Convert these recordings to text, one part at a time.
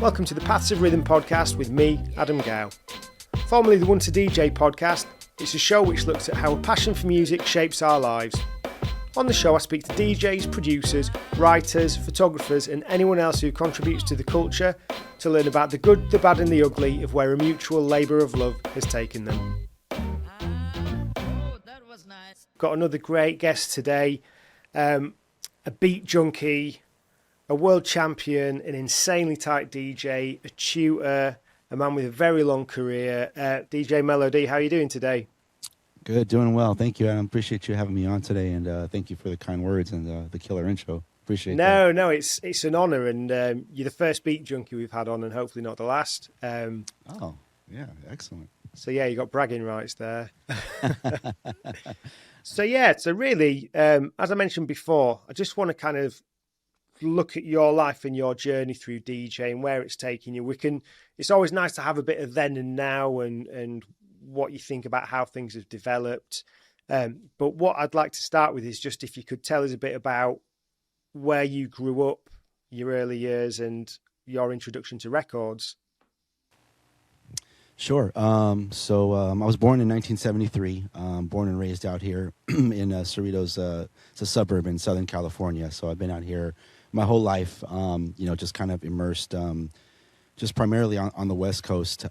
Welcome to the Paths of Rhythm podcast with me, Adam Gow. Formerly the One to DJ podcast, it's a show which looks at how a passion for music shapes our lives. On the show I speak to DJs, producers, writers, photographers and anyone else who contributes to the culture to learn about the good, the bad and the ugly of where a mutual labour of love has taken them. Got another great guest today, a beat junkie, a world champion, an insanely tight DJ, a tutor, a man with a very long career. DJ Melo D, how are you doing today? Good, doing well. Thank you, Adam. Appreciate you having me on today, and thank you for the kind words and the killer intro. Appreciate that. No, it's an honour, and you're the first beat junkie we've had on, and hopefully not the last. Oh, yeah, excellent. So yeah, you got bragging rights there. So really, as I mentioned before, I just want to kind of look at your life and your journey through DJing, where it's taking you. It's always nice to have a bit of then and now and what you think about how things have developed. But what I'd like to start with is just if you could tell us a bit about where you grew up, your early years and your introduction to records. Sure. So I was born in 1973, born and raised out here in Cerritos. It's a suburb in Southern California. So I've been out here my whole life, just kind of immersed, just primarily on the West Coast,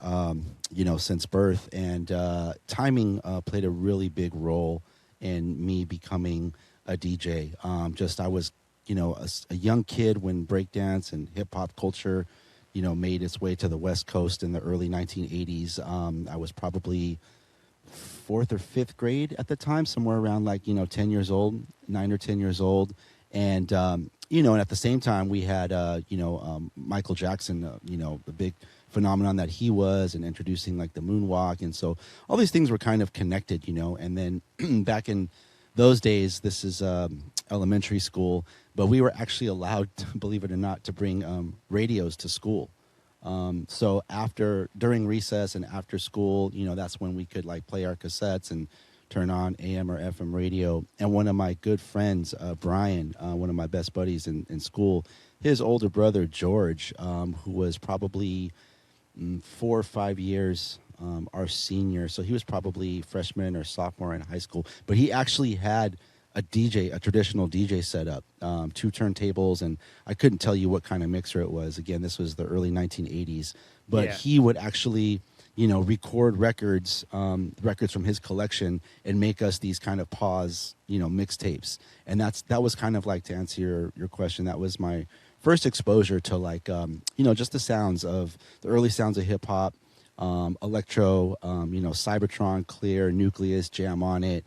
since birth. And timing played a really big role in me becoming a DJ. I was, a young kid when breakdance and hip hop culture made its way to the West Coast in the early 1980s. I was probably 4th or 5th grade at the time, somewhere around 10 years old, 9 or 10 years old. And, and at the same time we had, Michael Jackson, the big phenomenon that he was, and introducing the moonwalk. And so all these things were kind of connected, and then back in those days, this is elementary school, but we were actually allowed, believe it or not, to bring radios to school. So during recess and after school, that's when we could play our cassettes and turn on AM or FM radio. And one of my good friends, Brian, one of my best buddies in school, his older brother, George, who was probably 4 or 5 years our senior. So he was probably freshman or sophomore in high school, but he actually had a traditional DJ setup, 2 turntables, and I couldn't tell you what kind of mixer it was. Again, this was the early 1980s, but he would actually, record records from his collection and make us these kind of pause, mixtapes. And that was kind of to answer your question, that was my first exposure to just the sounds of the early sounds of hip hop, electro, Cybertron, Clear, Nucleus, Jam on It,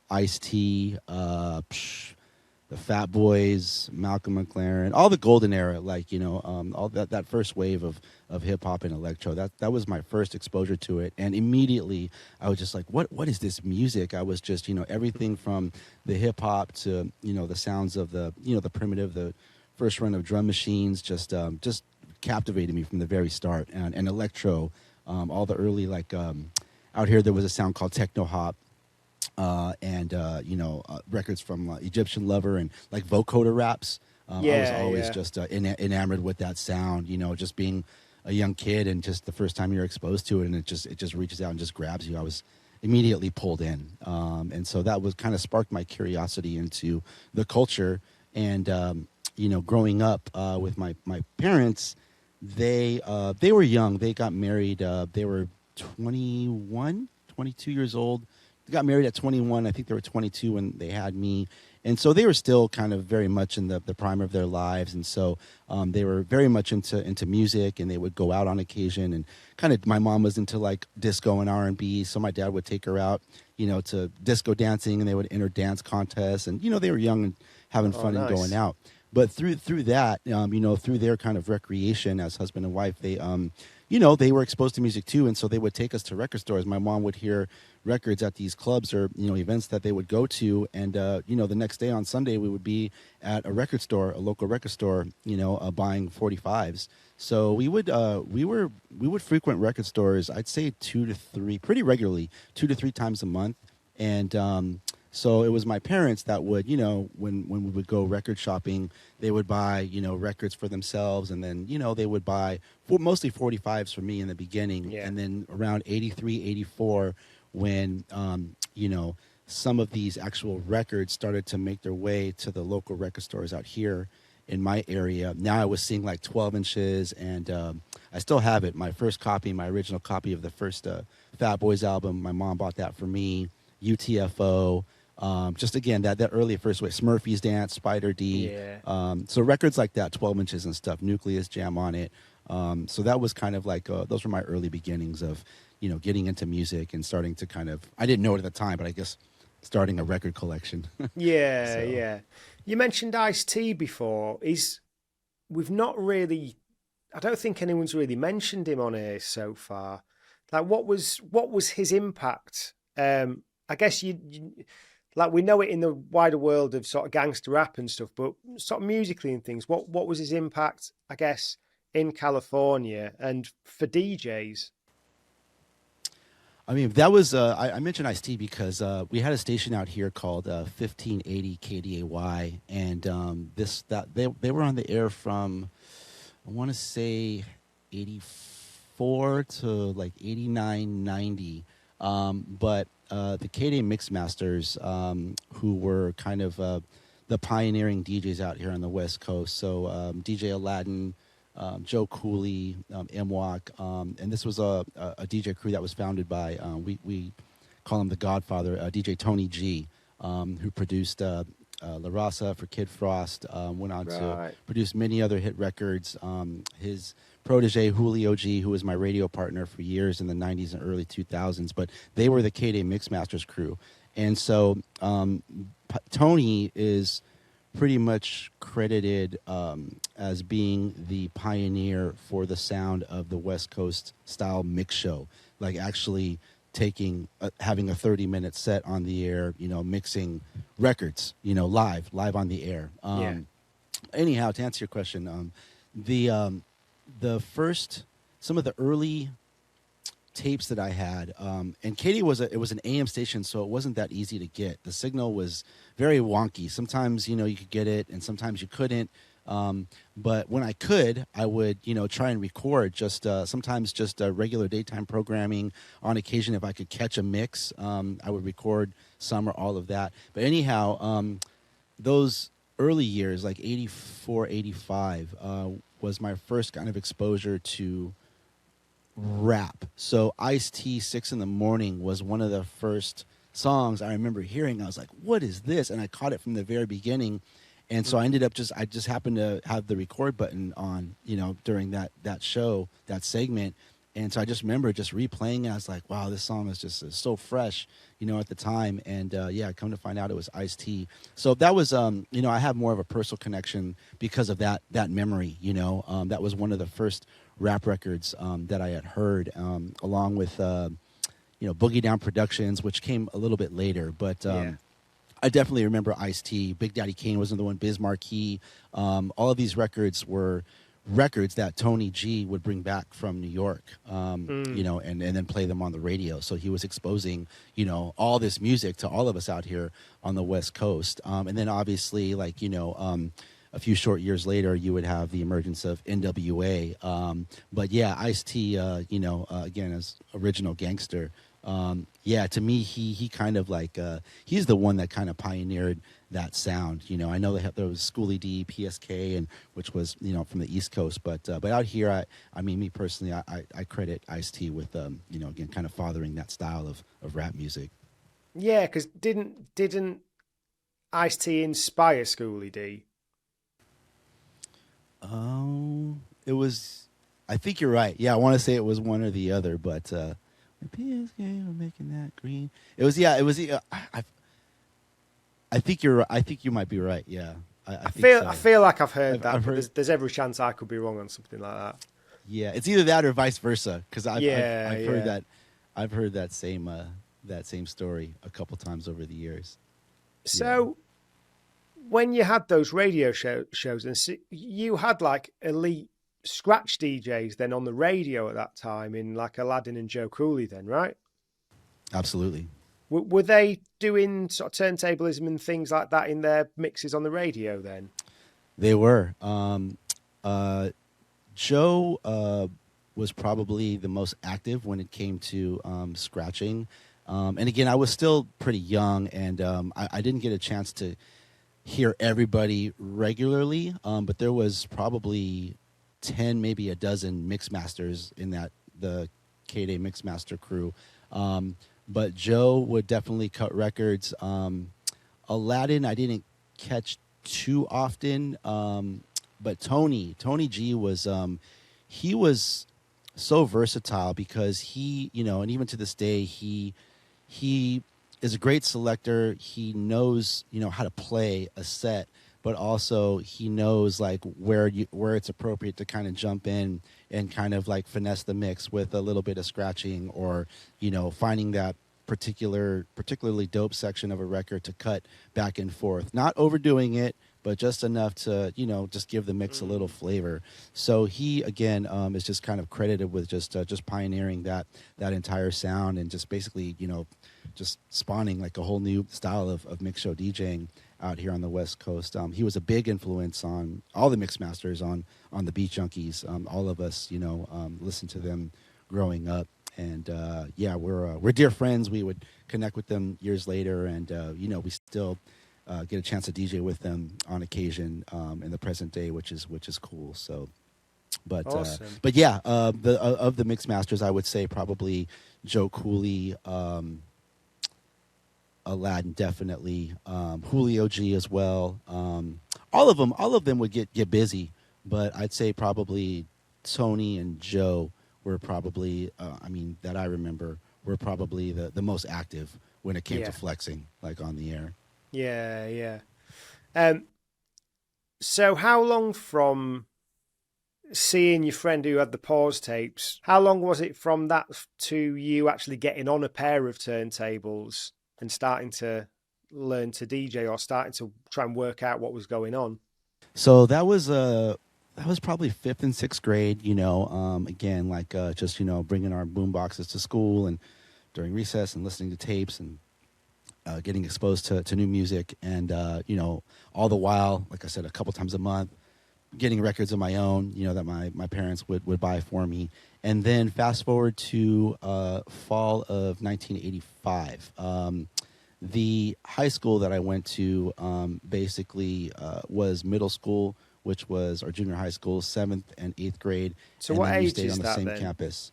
Ice-T, the Fat Boys, Malcolm McLaren, all the golden era, all that first wave of hip hop and electro. That was my first exposure to it, and immediately I was just what is this music? I was just everything from the hip hop to the sounds of the the primitive, the first run of drum machines, just captivated me from the very start, and electro, all the early out here there was a sound called techno hop. Records from Egyptian Lover and vocoder raps. I was always just enamored with that sound, just being a young kid and just the first time you're exposed to it, and it just reaches out and just grabs you. I was immediately pulled in. And so that was kind of sparked my curiosity into the culture. And, growing up with my parents, they were young. They got married. They were 22 years old. They got married at 21. I think they were 22 when they had me. And so they were still kind of very much in the prime of their lives. And so they were very much into music, and they would go out on occasion. And kind of my mom was into disco and R&B. So my dad would take her out, to disco dancing, and they would enter dance contests. And, they were young and having fun and going out. But through that, through their kind of recreation as husband and wife, they, they were exposed to music too. And so they would take us to record stores. My mom would hear records at these clubs or, events that they would go to. And, the next day on Sunday, we would be at a record store, a local record store, buying 45s. So we would frequent record stores, I'd say 2 to 3, pretty regularly, 2 to 3 times a month. And, So it was my parents that would, you know, when we would go record shopping, they would buy, you know, records for themselves. And then, you know, they would buy mostly 45s for me in the beginning. Yeah. And then around 83, 84, when, you know, some of these actual records started to make their way to the local record stores out here in my area. Now I was seeing like 12 inches, and I still have it. My first copy, my original copy of the first Fat Boys album, my mom bought that for me. UTFO, just again, that early first way, Smurfy's Dance, Spider D. Yeah. So records like that, 12 inches and stuff, Nucleus Jam on it. So that was kind of like, those were my early beginnings of, you know, getting into music and starting to kind of, I didn't know it at the time, but I guess starting a record collection. Yeah, So. yeah. You mentioned Ice-T before. We've not really, I don't think anyone's really mentioned him on here so far. Like, what was his impact? I guess you like, we know it in the wider world of sort of gangster rap and stuff, but sort of musically and things, what was his impact, I guess, in California and for DJs? I mean, that was, I mentioned Ice-T because we had a station out here called 1580 KDAY, and they were on the air from, I want to say, 84 to like 89, 90. But the KDAY Mixmasters, who were kind of the pioneering DJs out here on the West Coast, so DJ Aladdin, Joe Cooley, M-Walk, and this was a DJ crew that was founded by, we call him the Godfather, DJ Tony G, who produced La Raza for Kid Frost, went on to produce many other hit records. His protege, Julio G, who was my radio partner for years in the 90s and early 2000s, but they were the KDAY Mixmasters crew. And so Tony is pretty much credited as being the pioneer for the sound of the West Coast style mix show, like actually having a 30-minute set on the air, you know, mixing records, you know, live on the air. Anyhow, to answer your question, some of the early tapes that I had, and KDAY was an AM station, so it wasn't that easy to get. The signal was very wonky. Sometimes, you know, you could get it, and sometimes you couldn't. But when I could, I would, you know, try and record sometimes just regular daytime programming. On occasion, if I could catch a mix, I would record some or all of that. But anyhow, those early years, like 84, 85, was my first kind of exposure to rap. So Ice-T, 6 in the Morning was one of the first songs I remember hearing. I was like, what is this? And I caught it from the very beginning. And so I ended up I just happened to have the record button on, you know, during that show, that segment. And so I just remember just replaying it. I was like, wow, this song is just so fresh, you know, at the time. And yeah, come to find out it was Ice-T. So that was, you know, I have more of a personal connection because of that memory, you know. That was one of the first rap records that I had heard, along with, you know, Boogie Down Productions, which came a little bit later. But I definitely remember Ice-T. Big Daddy Kane was another one, Biz Markie. All of these records were records that Tony G would bring back from New York, you know, and then play them on the radio. So he was exposing, you know, all this music to all of us out here on the West Coast. And then obviously, like, you know, a few short years later, you would have the emergence of NWA. But yeah, Ice-T, you know, again, as original gangster, yeah, to me, he kind of like, he's the one that kind of pioneered that sound. You know, I know there was Schoolie D, PSK, and which was, you know, from the East Coast, but out here, I mean, me personally, I credit Ice-T with, you know, again, kind of fathering that style of rap music. Yeah, because didn't Ice-T inspire Schoolie D? It was, I think you're right. Yeah, I want to say it was one or the other, but PSK, we're making that green. It was, yeah, it was. I think you might be right. Yeah, I feel like I've heard that. I've heard, there's every chance I could be wrong on something like that. Yeah, it's either that or vice versa. Because I've heard that. I've heard that same story a couple times over the years. So, when you had those radio shows, and you had like elite scratch DJs then on the radio at that time in like Aladdin and Joe Cooley, then, right? Absolutely. Were they doing sort of turntablism and things like that in their mixes on the radio then? They were. Joe was probably the most active when it came to scratching. And again, I was still pretty young, and I didn't get a chance to hear everybody regularly, but there was probably 10, maybe a dozen Mixmasters in the KDAY Mixmaster crew. But Joe would definitely cut records. Aladdin, I didn't catch too often, but Tony G was he was so versatile because he, and even to this day, he is a great selector. He knows, how to play a set, but also he knows like where it's appropriate to kind of jump in and kind of like finesse the mix with a little bit of scratching, or finding that particularly dope section of a record to cut back and forth, not overdoing it, but just enough to just give the mix a little flavor. So he again is just kind of credited with just pioneering that entire sound, and just basically just spawning like a whole new style of mix show DJing out here on the West Coast. He was a big influence on all the Mixmasters, on the Beat Junkies. All of us listened to them growing up, and we're dear friends. We would connect with them years later, and we still get a chance to DJ with them on occasion in the present day, which is cool. So, but awesome. But yeah, of the Mixmasters, I would say probably Joe Cooley, Aladdin definitely, Julio G as well. All of them would get busy, but I'd say probably Tony and Joe were probably, that I remember, were probably the most active when it came to flexing, like on the air. Yeah. So how long from seeing your friend who had the pause tapes, how long was it from that to you actually getting on a pair of turntables and starting to learn to DJ, or starting to try and work out what was going on? So that was probably 5th and 6th grade, again, like just, bringing our boom boxes to school and during recess and listening to tapes and getting exposed to new music, and all the while, like I said, a couple times a month, getting records of my own, that my parents would buy for me. And then fast forward to fall of 1985. The high school that I went to basically was middle school, which was our junior high school, 7th and 8th grade. So and what then we age stayed is on the that same then? campus.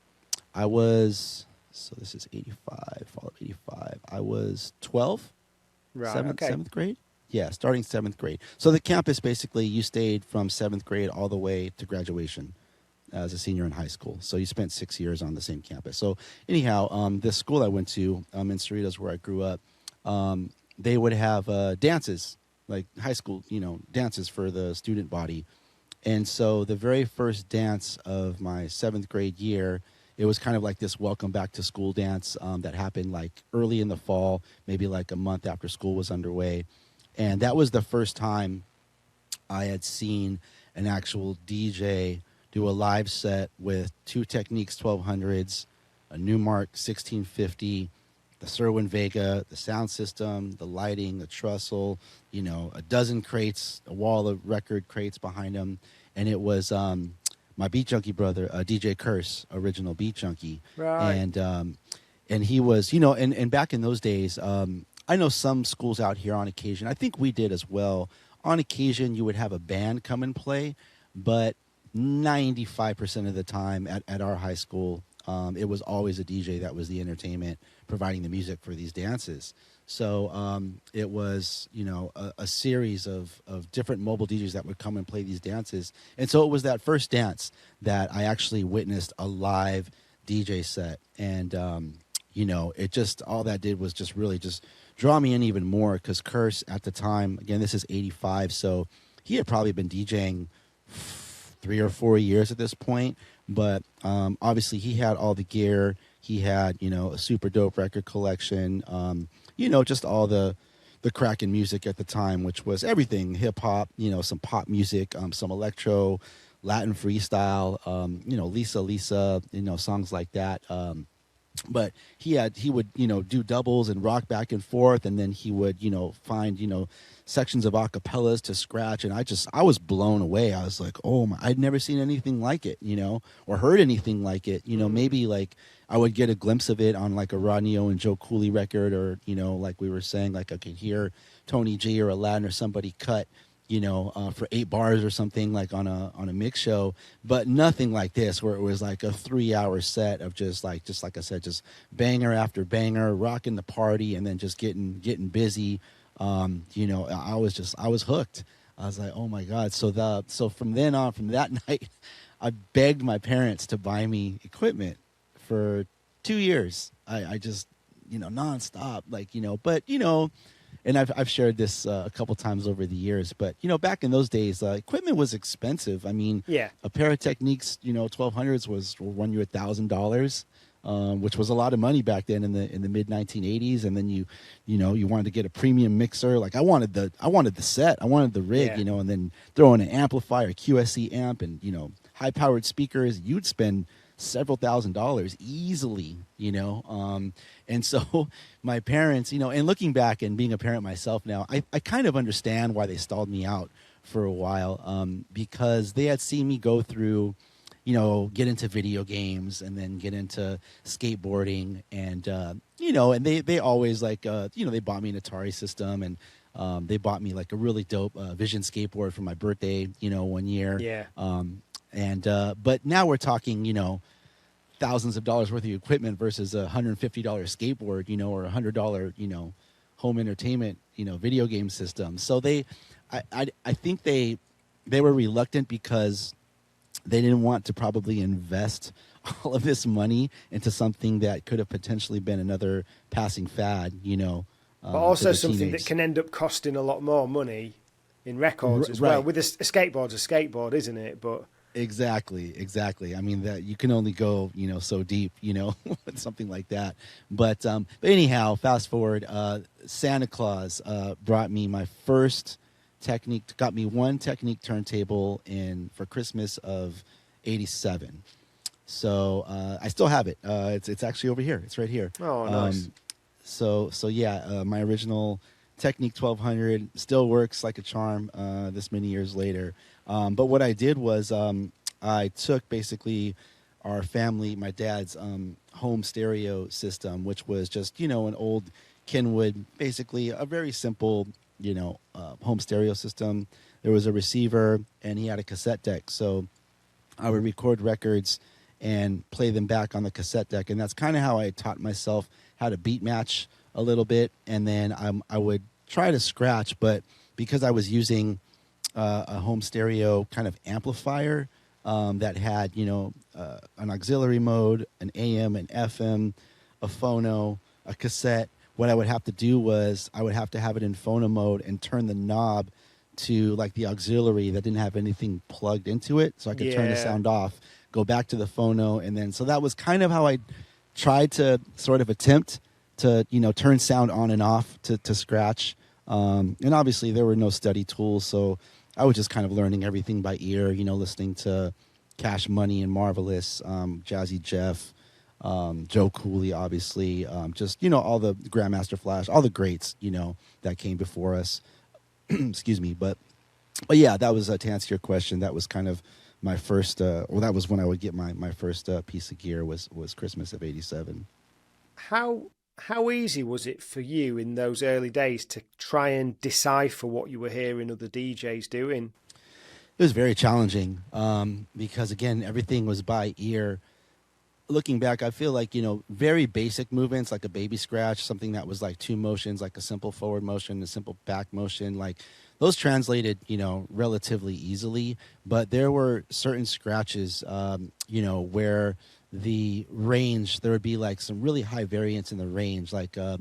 I was, so this is 85, fall of 85. I was 12, Right. 7th grade. Yeah, starting 7th grade. So the campus, basically, you stayed from 7th grade all the way to graduation as a senior in high school. So you spent 6 years on the same campus. So anyhow, this school I went to in Cerritos, where I grew up, they would have dances, like high school, dances for the student body. And so the very first dance of my 7th grade year, it was kind of like this welcome back to school dance that happened like early in the fall, maybe like a month after school was underway. And that was the first time I had seen an actual DJ do a live set with two Technics 1200s, a Newmark 1650, the Serwin Vega, the sound system, the lighting, the trussel, a dozen crates, a wall of record crates behind him. And it was my Beat Junkie brother, DJ Curse, original Beat Junkie. Right. And he was, and back in those days, I know some schools out here on occasion, I think we did as well, on occasion you would have a band come and play, but 95% of the time at our high school, it was always a DJ that was the entertainment, providing the music for these dances. So it was, a series of different mobile DJs that would come and play these dances. And so it was that first dance that I actually witnessed a live DJ set. And, it just, all that did was just really just draw me in even more, because Curse at the time, again, this is 85, so he had probably been DJing 3 or 4 years at this point. But obviously he had all the gear. He had, a super dope record collection, just all the cracking music at the time, which was everything, hip hop, some pop music, some electro, Latin freestyle, Lisa, songs like that. But he would, do doubles and rock back and forth, and then he would, find, sections of acapellas to scratch, and I was blown away. I was like, oh my, I'd never seen anything like it, or heard anything like it. Maybe like I would get a glimpse of it on like a Rodney and Joe Cooley record, or like we were saying, like I could hear Tony G or Aladdin or somebody cut, for 8 bars or something, like on a mix show, but nothing like this, where it was like a 3-hour set of just like I said, just banger after banger, rocking the party, and then just getting busy. I was hooked. I was like, oh my God. So from then on, from that night, I begged my parents to buy me equipment for 2 years. I just, nonstop, and I've shared this a couple times over the years, but back in those days, equipment was expensive. I mean, Yeah. a pair of Technics, 1200s will run you $1,000, which was a lot of money back then in the mid 1980s. And then you wanted to get a premium mixer. Like I wanted the set, I wanted the rig, Yeah. and then throw in an amplifier, QSC amp, and high powered speakers. You'd spend several $1,000s easily, and so my parents, and looking back and being a parent myself now, I kind of understand why they stalled me out for a while, because they had seen me go through, get into video games and then get into skateboarding, and and they always like they bought me an Atari system, and they bought me like a really dope Vision skateboard for my birthday, one year. Yeah. But now we're talking, thousands of dollars worth of equipment versus a $150 skateboard, or $100, home entertainment, video game system. So I think they were reluctant because they didn't want to probably invest all of this money into something that could have potentially been another passing fad, But also something teenage. that can end up costing a lot more money in records as well. Right. With a skateboard's a skateboard, isn't it? But Exactly. I mean, that you can only go, so deep, with something like that. But anyhow, fast forward, Santa Claus brought me my first Technic, got me one Technic turntable for Christmas of '87. So I still have it. It's actually over here. It's right here. oh, nice. So yeah, my original Technic 1200 still works like a charm this many years later. But what I did was I took basically our family, my dad's home stereo system, which was just, an old Kenwood, basically a very simple, home stereo system. There was a receiver, and he had a cassette deck. So I would record records and play them back on the cassette deck. And that's kind of how I taught myself how to beat match a little bit. And then I would try to scratch, but because I was using a home stereo kind of amplifier that had, an auxiliary mode, an AM, an FM, a phono, a cassette, what I would have to do was I would have to have it in phono mode and turn the knob to like the auxiliary that didn't have anything plugged into it, so I could turn the sound off, go back to the phono, and then so that was kind of how I tried to sort of attempt to turn sound on and off to scratch. And obviously there were no study tools, so I was just kind of learning everything by ear, listening to Cash Money and Marvelous, Jazzy Jeff, Joe Cooley, obviously, just, all the Grandmaster Flash, all the greats, that came before us. Excuse me. But yeah, that was, to answer your question, that was kind of my first, that was when I would get my first piece of gear was Christmas of '87. How easy was it for you in those early days to try and decipher what you were hearing other DJs doing? It was very challenging because, again, everything was by ear. Looking back, I feel like, very basic movements like a baby scratch, something that was like 2 motions, like a simple forward motion, a simple back motion, like those translated, relatively easily. But there were certain scratches, where the range, there would be like some really high variance in the range, like that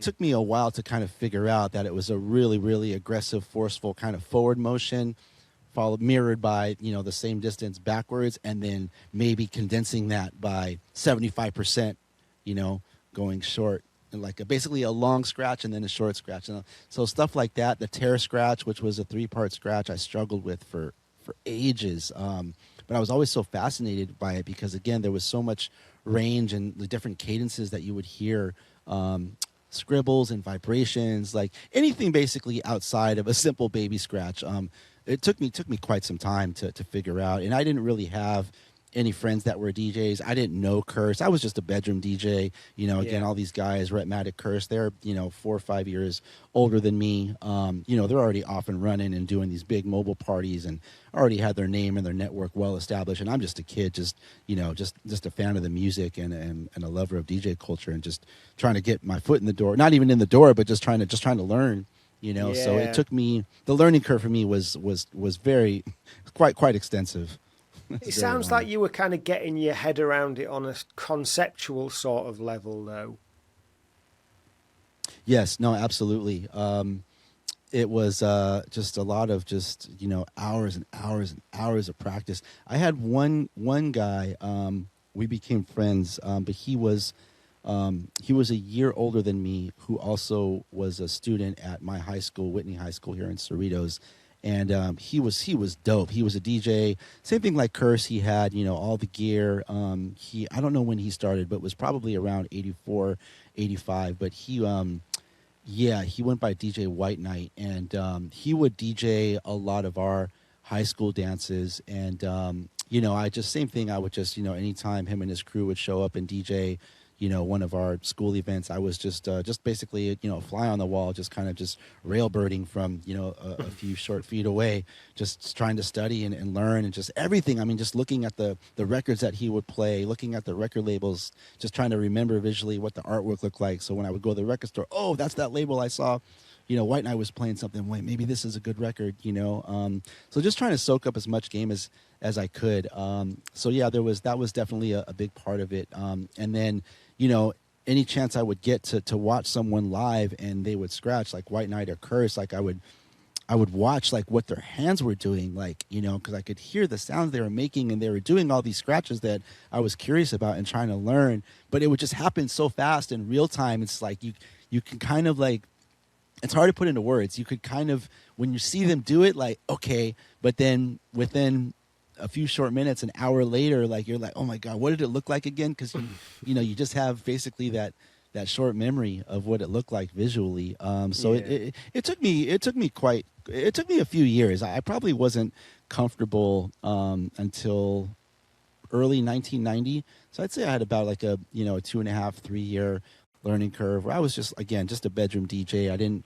took me a while to kind of figure out that it was a really, really aggressive, forceful kind of forward motion, mirrored by, the same distance backwards, and then maybe condensing that by 75%, going short, and like basically a long scratch and then a short scratch. So stuff like that, the tear scratch, which was a 3-part scratch I struggled with for ages. but I was always so fascinated by it because, again, there was so much range and the different cadences that you would hear, scribbles and vibrations, like anything basically outside of a simple baby scratch. It took me quite some time to figure out, and I didn't really have any friends that were DJs. I didn't know Curse. I was just a bedroom DJ. You know, again, all these guys, Rhett, Matic, Curse, they're, 4 or 5 years older than me. They're already off and running and doing these big mobile parties and already had their name and their network well established. And I'm just a kid, just a fan of the music and a lover of DJ culture and just trying to get my foot in the door. Not even in the door, but just trying to learn. So it took me. The learning curve for me was very quite extensive. It sounds like you were kind of getting your head around it on a conceptual sort of level, though. Yes, no, absolutely. It was just a lot of hours and hours and hours of practice. I had one guy. We became friends, but he was a year older than me, who also was a student at my high school, Whitney High School here in Cerritos. And he was dope. He was a DJ. Same thing like Curse. He had, all the gear. I don't know when he started, but it was probably around 84, 85. But he went by DJ White Knight. And he would DJ a lot of our high school dances. And, same thing. I would just, anytime him and his crew would show up and DJ, one of our school events, I was just basically, a fly on the wall, just kind of just railbirding from, a few short feet away, just trying to study and learn and just everything. I mean, just looking at the records that he would play, looking at the record labels, just trying to remember visually what the artwork looked like. So when I would go to the record store, oh, that's that label I saw. White Knight was playing something. Wait, maybe this is a good record, So just trying to soak up as much game as I could. That was definitely a big part of it. And then, any chance I would get to watch someone live and they would scratch like White Knight or Curse, like I would watch like what their hands were doing, like, because I could hear the sounds they were making and they were doing all these scratches that I was curious about and trying to learn, but it would just happen so fast in real time. It's like you can kind of like, it's hard to put into words. You could kind of, when you see them do it, like, okay, but then within a few short minutes, an hour later, like you're like, oh my God, what did it look like again? Because you just have basically that short memory of what it looked like visually. It took me a few years. I probably wasn't comfortable until early 1990. So I'd say I had about like a 2.5, 3 year learning curve where I was just a bedroom DJ. I didn't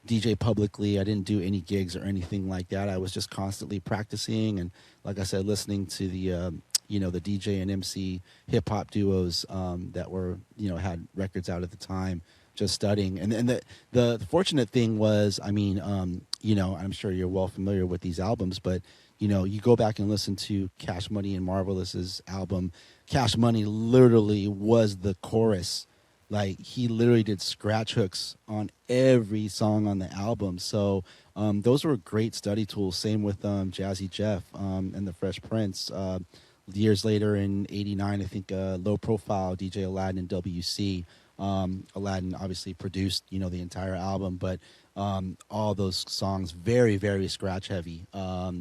DJ publicly. I didn't do any gigs or anything like that. I was just constantly practicing and, like I said, listening to the the DJ and MC hip hop duos that were had records out at the time, just studying. And the fortunate thing was, I mean, I'm sure you're well familiar with these albums, but you go back and listen to Cash Money and Marvelous's album. Cash Money literally was the chorus. Like, he literally did scratch hooks on every song on the album. So those were great study tools. Same with Jazzy Jeff and the Fresh Prince. Years later in 89, I think Low Profile, DJ Aladdin and WC. Aladdin obviously produced, the entire album, but all those songs very, very scratch heavy.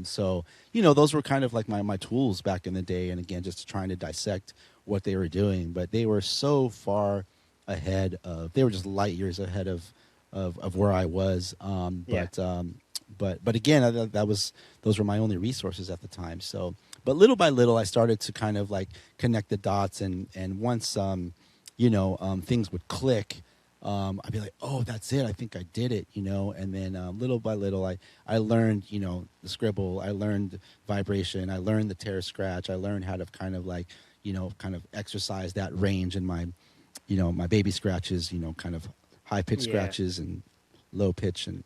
So, those were kind of like my tools back in the day. And again, just trying to dissect what they were doing. But they were so far ahead of, they were just light years ahead of where I was. But again, those were my only resources at the time. So, but little by little, I started to kind of like connect the dots, and once things would click, I'd be like, oh, that's it. I think I did it, And then little by little, I learned, the scribble. I learned vibration. I learned the tear scratch. I learned how to kind of like, kind of exercise that range in my, my baby scratches. Kind of high pitch scratches and low pitch, and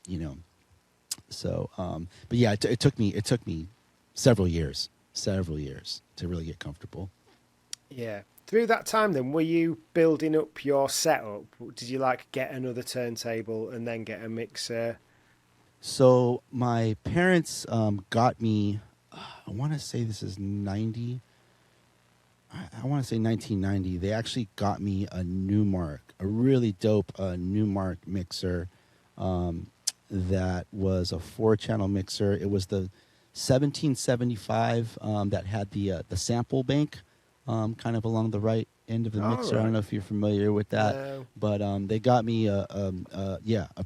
So, but yeah, it took me several years to really get comfortable. Yeah. Through that time then, were you building up your setup? Did you like get another turntable and then get a mixer? So my parents got me, I want to say this is 90. I want to say 1990. They actually got me a Newmark, a really dope Newmark mixer that was a 4-channel mixer. It was the 1775 that had the sample bank kind of along the right end of the mixer. Right. I don't know if you're familiar with that, No. but they got me a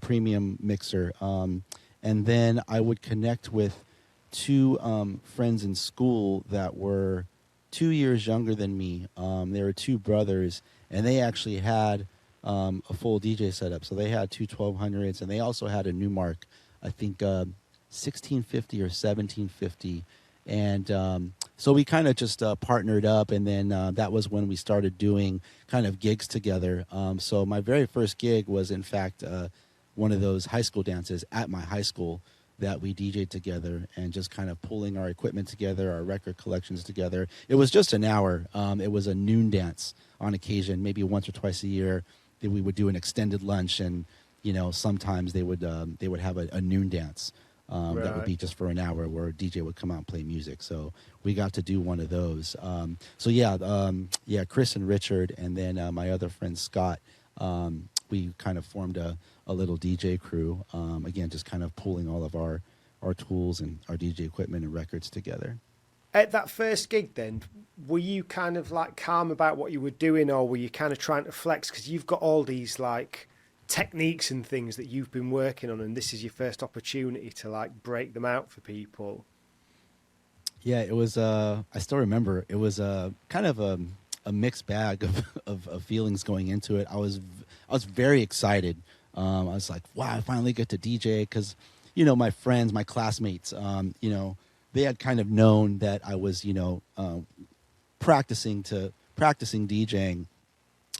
premium mixer. And then I would connect with two friends in school that were 2 years younger than me. They were two brothers, and they actually had a full DJ setup. So they had two 1200s, and they also had a Newmark, I think 1650 or 1750. And so we kind of just partnered up, and then that was when we started doing kind of gigs together. So my very first gig was, in fact, one of those high school dances at my high school that we DJed together, and just kind of pulling our equipment together, our record collections together. It was just an hour. It was a noon dance on occasion, maybe once or twice a year. That we would do an extended lunch, and sometimes they would have a noon dance. That would be just for an hour, where a DJ would come out and play music. So we got to do one of those. Chris and Richard, and then my other friend Scott, we kind of formed a little DJ crew. Again, just kind of pulling all of our tools and our DJ equipment and records together. At that first gig then, were you kind of like calm about what you were doing, or were you kind of trying to flex? Because you've got all these like techniques and things that you've been working on, and this is your first opportunity to like break them out for people. Yeah, it was, I still remember, it was kind of a mixed bag of feelings going into it. I was very excited. I was like, wow, I finally get to DJ, because, my friends, my classmates, they had kind of known that I was, practicing DJing,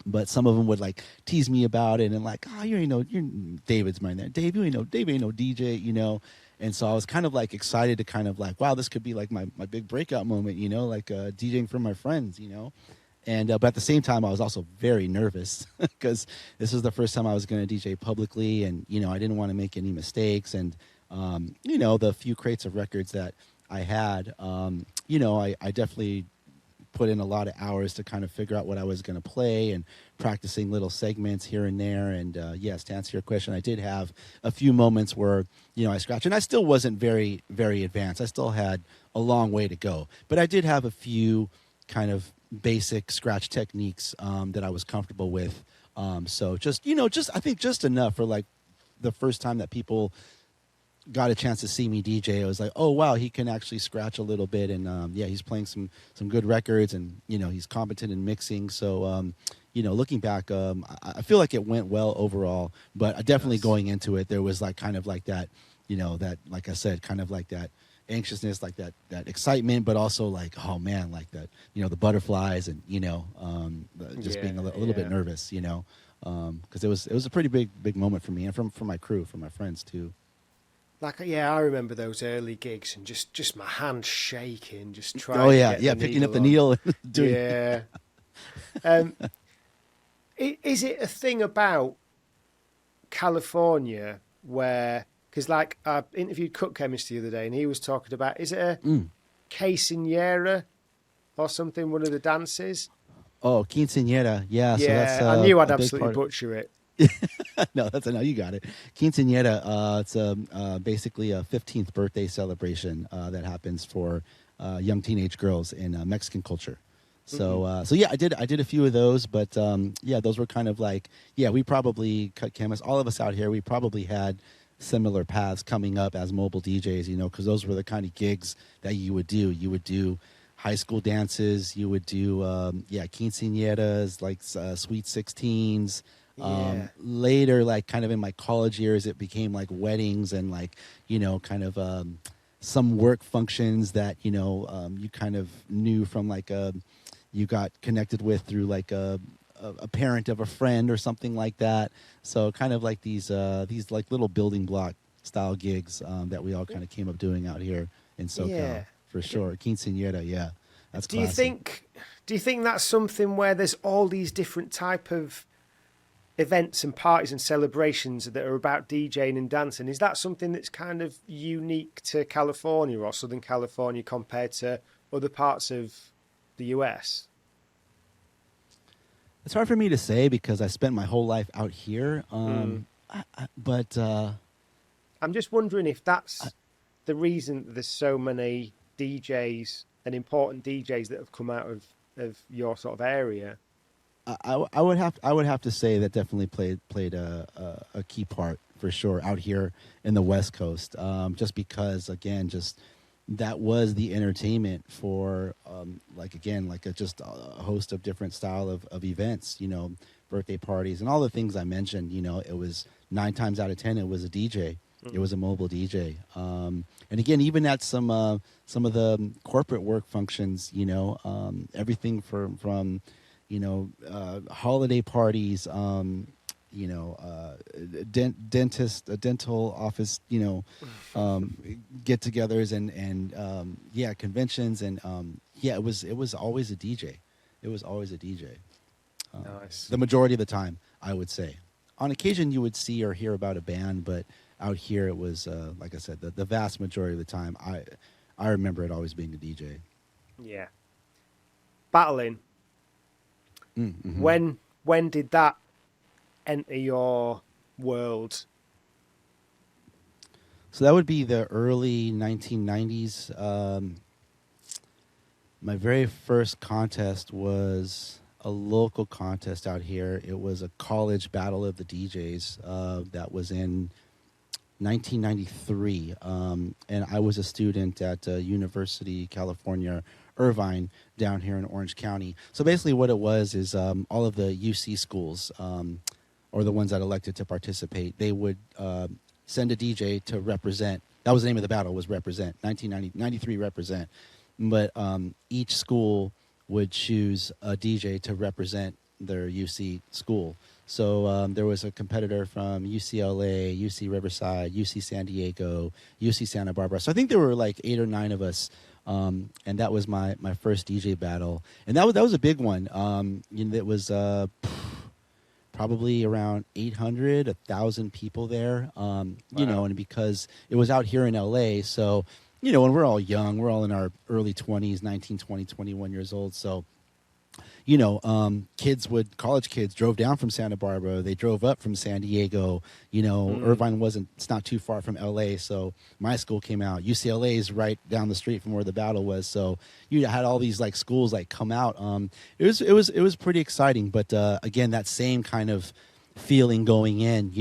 but some of them would like tease me about it and like, oh, you're David's my name. Dave, Dave ain't no DJ, And so I was kind of like excited to kind of like, wow, this could be like my big breakout moment, like DJing for my friends, And but at the same time, I was also very nervous because this was the first time I was going to DJ publicly, and I didn't want to make any mistakes. And the few crates of records that I had, I definitely put in a lot of hours to kind of figure out what I was going to play, and practicing little segments here and there. And yes, to answer your question, I did have a few moments where I scratched, and I still wasn't very, very advanced. I still had a long way to go, but I did have a few kind of basic scratch techniques that I was comfortable with. So just I think just enough for like the first time that people got a chance to see me DJ. I was like, oh wow, he can actually scratch a little bit, and he's playing some good records, and he's competent in mixing. So looking back, I feel like it went well overall, but definitely going into it, there was like kind of like that, that, like I said, kind of like that anxiousness, like that excitement, but also like, oh man, like that, the butterflies, and just being a little bit nervous, because it was a pretty big moment for me, and for my crew, for my friends too. Like, I remember those early gigs, and just my hands shaking, just trying. Oh yeah, picking up the needle and doing. Yeah. Is it a thing about California where, because like I interviewed Cut Chemist the other day, and he was talking about, is it a quinceañera or something, one of the dances? Oh, quinceañera, yeah. So that's, I knew I'd absolutely butcher it. No, you got it. Quinceañera, it's basically a 15th birthday celebration that happens for young teenage girls in Mexican culture. So, I did a few of those, but those were kind of like, we probably Cut Chemist, all of us out here, we probably had similar paths coming up as mobile DJs, because those were the kind of gigs that you would do. You would do high school dances, you would do quinceañeras, like sweet 16s. Later, like kind of in my college years, it became like weddings and like, kind of some work functions that, you kind of knew from like you got connected with through like a parent of a friend or something like that. So kind of like these like little building block style gigs that we all kind of came up doing out here in SoCal, for sure. Quinceañera, yeah. That's classic. Do you think that's something where there's all these different type of events and parties and celebrations that are about DJing and dancing? Is that something that's kind of unique to California or Southern California compared to other parts of the US? It's hard for me to say because I spent my whole life out here. But I'm just wondering if that's the reason there's so many DJs and important DJs that have come out of your sort of area? I would have to say that definitely played a key part for sure out here in the West Coast. Just because again, just that was the entertainment for just a host of different style of events. You know, birthday parties and all the things I mentioned. You know, it was 9 times out of 10 it was a DJ. It was a mobile DJ. And again, even at some of the corporate work functions, you know, everything from holiday parties, dental office, get-togethers and conventions and it was always a DJ. It was always a DJ. Nice. The majority of the time, I would say. On occasion, you would see or hear about a band, but out here it was, like I said, the vast majority of the time, I remember it always being a DJ. Yeah. Battling. Mm-hmm. When did that enter your world? So that would be the early 1990s. My very first contest was a local contest out here. It was a college battle of the DJs that was in 1993, and I was a student at University California Irvine down here in Orange County. So basically what it was is all of the UC schools, or the ones that elected to participate, they would send a DJ to represent. That was the name of the battle, was Represent, 1993 Represent. But each school would choose a DJ to represent their UC school. So there was a competitor from UCLA, UC Riverside, UC San Diego, UC Santa Barbara. So I think there were like 8 or 9 of us, and that was my first DJ battle. And that was a big one. It was probably around 800, 1,000 people there, Wow. And because it was out here in LA, so, when we're all young, we're all in our early 20s, 19, 20, 21 years old. So, college kids drove down from Santa Barbara. They drove up from San Diego. Irvine it's not too far from LA. So my school came out. UCLA is right down the street from where the battle was. So you had all these like schools like come out. It was pretty exciting. But again, that same kind of feeling going in,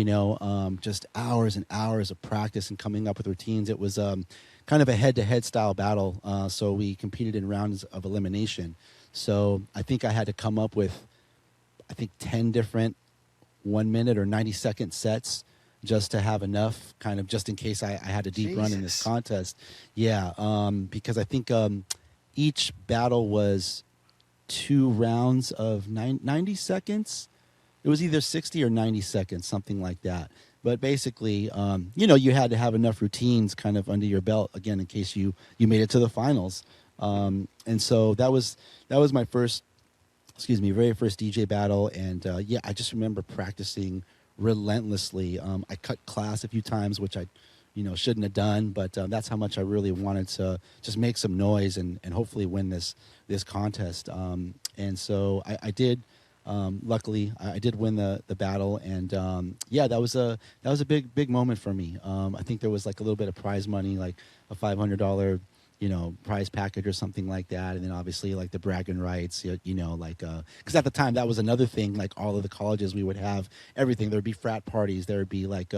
just hours and hours of practice and coming up with routines. It was kind of a head-to-head style battle. So we competed in rounds of elimination. So I think I had to come up with, 10 different 1 minute or 90-second sets just to have enough, kind of just in case I had a deep run in this contest. Yeah, because I think each battle was 2 rounds of 90 seconds. It was either 60 or 90 seconds, something like that. But basically, you had to have enough routines kind of under your belt, again, in case you made it to the finals. And so that was my very first DJ battle. And I just remember practicing relentlessly. I cut class a few times, which I, shouldn't have done. But that's how much I really wanted to just make some noise and hopefully win this contest. And so I did. Luckily, I did win the battle, and that was a big moment for me. I think there was like a little bit of prize money, like a $500 prize package or something like that, and then obviously like the bragging rights, because at the time that was another thing. Like all of the colleges, we would have everything. There would be frat parties, there would be like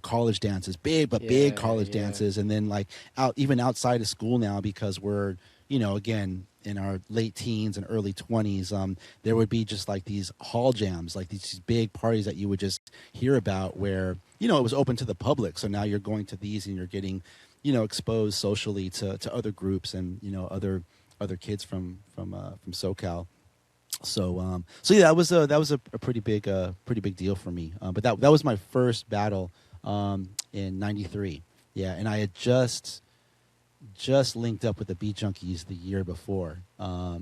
college dances, big college dances, and then like even outside of school now, because we're again in our late teens and early 20s, there would be just like these hall jams, like these big parties that you would just hear about where, it was open to the public. So now you're going to these and you're getting, exposed socially to other groups and, other kids from SoCal. So yeah, that was a pretty big deal for me. But that was my first battle in '93. Yeah, and I had just linked up with the Beat Junkies the year before.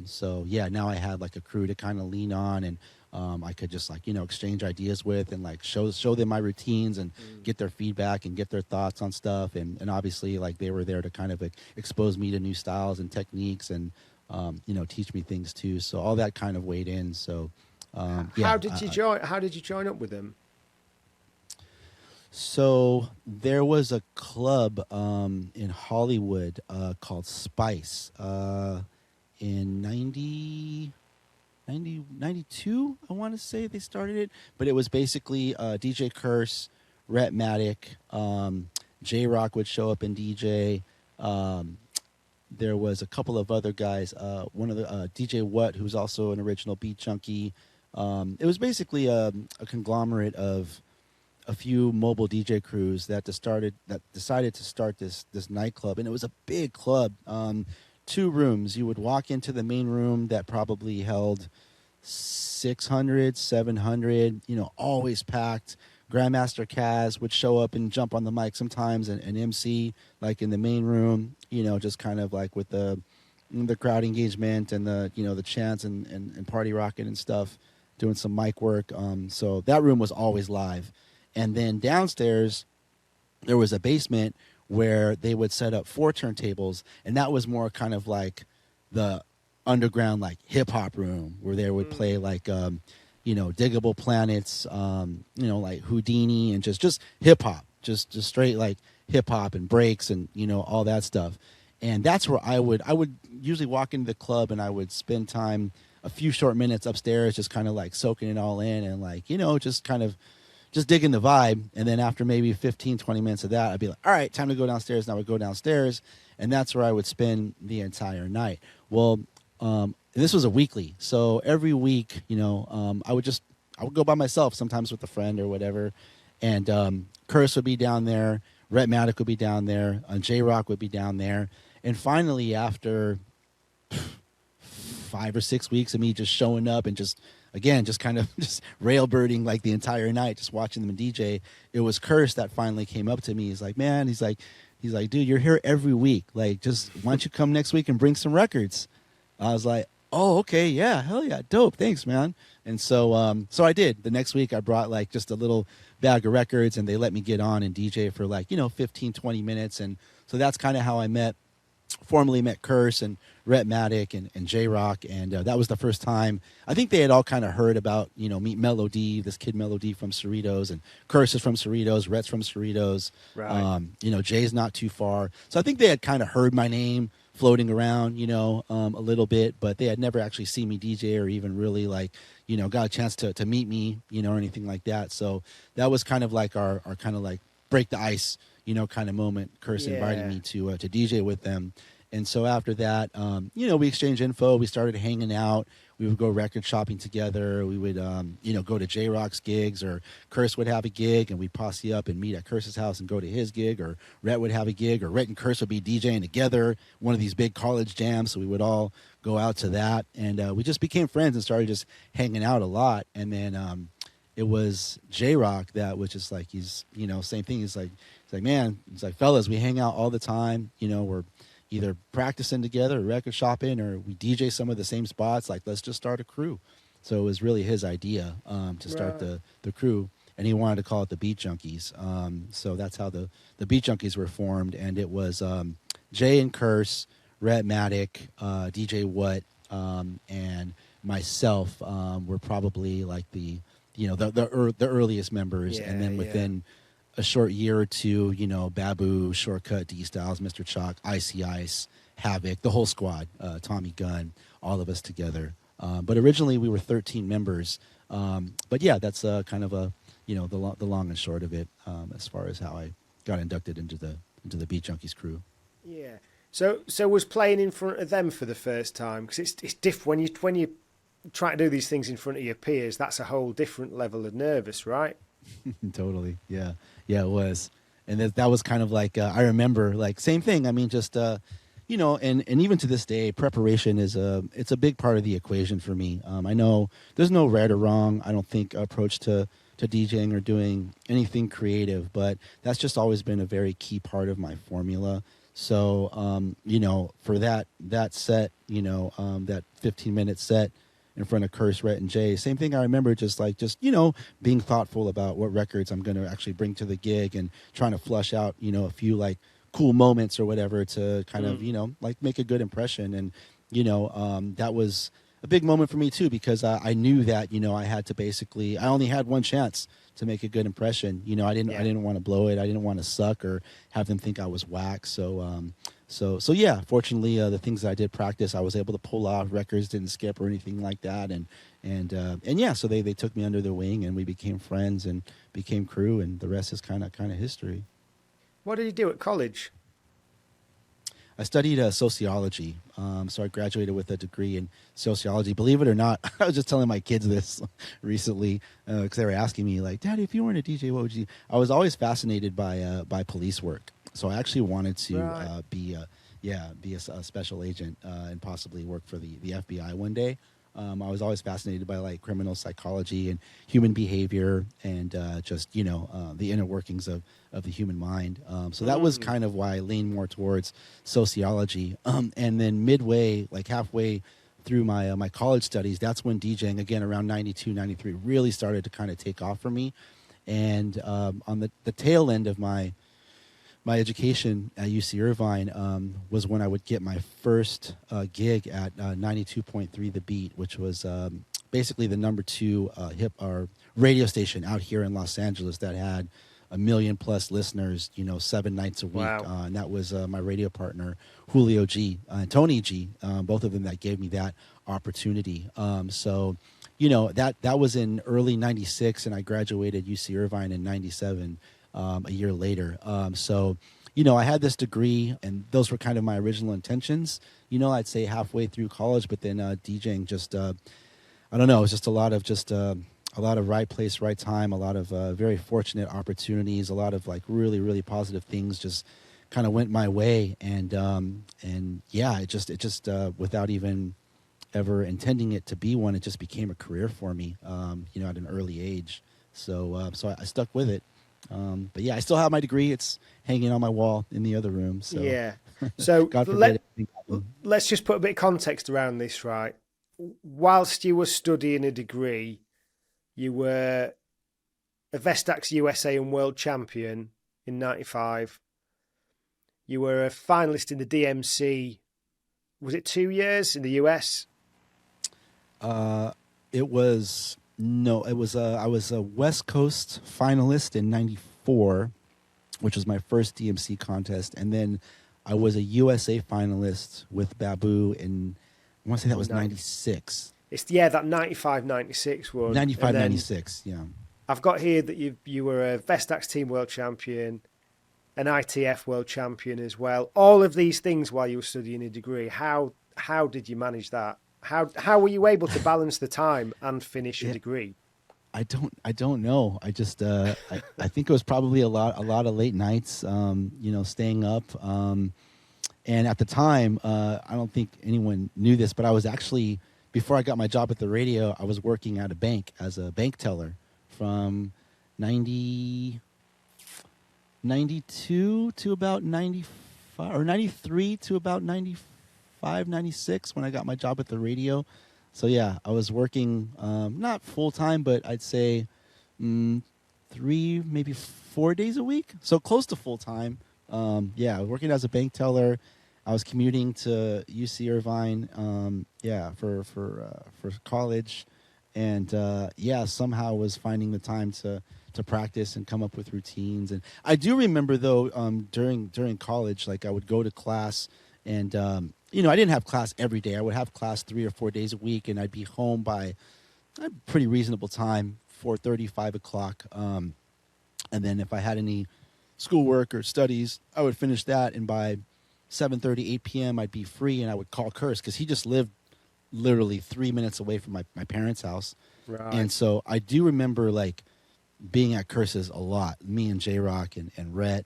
So yeah, now I had like a crew to kind of lean on, and I could just like, exchange ideas with and like show them my routines and get their feedback and get their thoughts on stuff. And obviously like they were there to kind of expose me to new styles and techniques and, teach me things too. So all that kind of weighed in. So, How did you join up with them? So there was a club in Hollywood called Spice in 92, I want to say they started it. But it was basically DJ Curse, Rhett, Matic, J-Rock would show up and DJ. There was a couple of other guys. One of the DJ What, who's also an original Beat Junkie. It was basically a conglomerate of a few mobile DJ crews that decided to start this nightclub, and it was a big club. 2 rooms. You would walk into the main room that probably held 600, 700. Always packed. Grandmaster Kaz would show up and jump on the mic sometimes and MC like in the main room. Just kind of like with the crowd engagement and the chants and party rocking and stuff, doing some mic work. So that room was always live. And then downstairs, there was a basement where they would set up 4 turntables, and that was more kind of like the underground, like hip hop room where they would play like, Diggable Planets, like Houdini and just hip hop, just straight like hip hop and breaks and all that stuff. And that's where I would usually walk into the club and I would spend time, a few short minutes upstairs, just kind of like soaking it all in and like just kind of just digging the vibe. And then after maybe 15, 20 minutes of that, I'd be like, all right, time to go downstairs. And I would go downstairs, and that's where I would spend the entire night. Well, this was a weekly. So every week, I would go by myself, sometimes with a friend or whatever. And Curse would be down there. Rhett Matic would be down there. J-Rock would be down there. And finally, after 5 or 6 weeks of me just showing up and just kind of just railbirding like the entire night, just watching them DJ, it was Curse that finally came up to me. He's like, man, he's like, dude, you're here every week. Like, just why don't you come next week and bring some records? I was like, oh, okay, yeah, hell yeah, dope, thanks, man. And so I did. The next week I brought like just a little bag of records, and they let me get on and DJ for like 15, 20 minutes. And so that's kind of how I formally met Curse and Rhett Matic and J-Rock, and that was the first time. I think they had all kind of heard about, meet Melo D, this kid Melo D from Cerritos, and Curse is from Cerritos, Rhett's from Cerritos. Right. Jay's not too far. So I think they had kind of heard my name floating around, a little bit, but they had never actually seen me DJ or even really like, got a chance to meet me, or anything like that. So that was kind of like our kind of like break the ice, kind of moment. Curse invited me to DJ with them. And so after that, we exchanged info. We started hanging out. We would go record shopping together. We would, go to J-Rock's gigs, or Curse would have a gig, and we'd posse up and meet at Curse's house and go to his gig, or Rhett would have a gig, or Rhett and Curse would be DJing together, one of these big college jams, so we would all go out to that. And we just became friends and started just hanging out a lot. And then it was J-Rock that was just like, he's, same thing. He's like, man, he's like, fellas, we hang out all the time. We're either practicing together or record shopping, or we DJ some of the same spots. Like, let's just start a crew. So it was really his idea to start the crew, and he wanted to call it the Beat Junkies. So that's how the Beat Junkies were formed, and it was Jay and Curse, Rhett Matic, DJ What, and myself were probably like the earliest members, and then within a short year or two, Babu, Shortcut, D-Styles, Mr. Chalk, Icy Ice, Havoc, the whole squad, Tommy Gunn, all of us together. But originally we were 13 members. But yeah, that's kind of the long and short of it as far as how I got inducted into the Beat Junkies crew. Yeah. So was playing in front of them for the first time, because it's different when you try to do these things in front of your peers. That's a whole different level of nervous, right? Totally. Yeah, it was. And that was kind of like, I remember, like, same thing. I mean, just, and even to this day, preparation it's a big part of the equation for me. I know there's no right or wrong, I don't think, approach to DJing or doing anything creative, but that's just always been a very key part of my formula. So, for that set, that 15-minute set in front of Curse, Rhett, and Jay, same thing. I remember just being thoughtful about what records I'm going to actually bring to the gig, and trying to flush out, a few like cool moments or whatever to kind of, like make a good impression. And, that was a big moment for me too, because I knew that, I had to I only had one chance make a good impression. You know, I didn't want to blow it. I didn't want to suck or have them think I was whack. So yeah, fortunately, the things that I did practice, I was able to pull off. Records didn't skip or anything like that. And yeah, so they took me under their wing, and we became friends and became crew, and the rest is kind of history. What did you do at college? I studied sociology, so I graduated with a degree in sociology. Believe it or not, I was just telling my kids this recently because they were asking me, like, "Daddy, if you weren't a DJ, what would you?" I was always fascinated by police work, so I actually wanted to be a special agent and possibly work for the FBI one day. I was always fascinated by like criminal psychology and human behavior and just the inner workings of the human mind. So that was kind of why I leaned more towards sociology. And then midway, like halfway through my college studies, that's when DJing, again around 92, 93, really started to kind of take off for me. And on the tail end of my education at UC Irvine was when I would get my first gig at 92.3 The Beat, which was basically the number 2 hip or radio station out here in Los Angeles that had 1 million plus listeners, 7 nights a week. Wow. And that was my radio partner, Julio G and Tony G, both of them that gave me that opportunity. So, that was in early 96, and I graduated UC Irvine in 97. A year later. So, I had this degree, and those were kind of my original intentions, I'd say halfway through college, but then DJing just, I don't know, it was just a lot of right place, right time, a lot of very fortunate opportunities, a lot of like really, really positive things just kind of went my way. And yeah, it just without even ever intending it to be one, it just became a career for me, at an early age. So I stuck with it. But yeah, I still have my degree. It's hanging on my wall in the other room. So yeah. So God forbid let's just put a bit of context around this, right? Whilst you were studying a degree, you were a Vestax USA and World Champion in 95. You were a finalist in the DMC. Was it 2 years in the US? It was. No, it was I was a West Coast finalist in 94, which was my first DMC contest. And then I was a USA finalist with Babu in, I want to say that was 96. It's, that 95, 96 one. 95, 96, yeah. I've got here that you were a Vestax Team World Champion, an ITF World Champion as well. All of these things while you were studying a degree. How did you manage that? How were you able to balance the time and finish a degree? I don't know. I just I think it was probably a lot of late nights, staying up. And at the time, I don't think anyone knew this, but I was actually, before I got my job at the radio, I was working at a bank as a bank teller from 92 to about 95, or 93 to about 95. 96 when I got my job at the radio. So yeah, I was working not full time, but I'd say 3, maybe 4 days a week, so close to full time. Working as a bank teller. I was commuting to UC Irvine, for college, and somehow was finding the time to practice and come up with routines. And I do remember though, during college, like I would go to class and I didn't have class every day. I would have class 3 or 4 days a week, and I'd be home by a pretty reasonable time, 4:30, 5 o'clock. And then if I had any schoolwork or studies, I would finish that, and by 7:30, 8 p.m., I'd be free, and I would call Curse, because he just lived literally 3 minutes away from my parents' house. Right. And so I do remember, like, being at Curse's a lot, me and J-Rock and Rhett,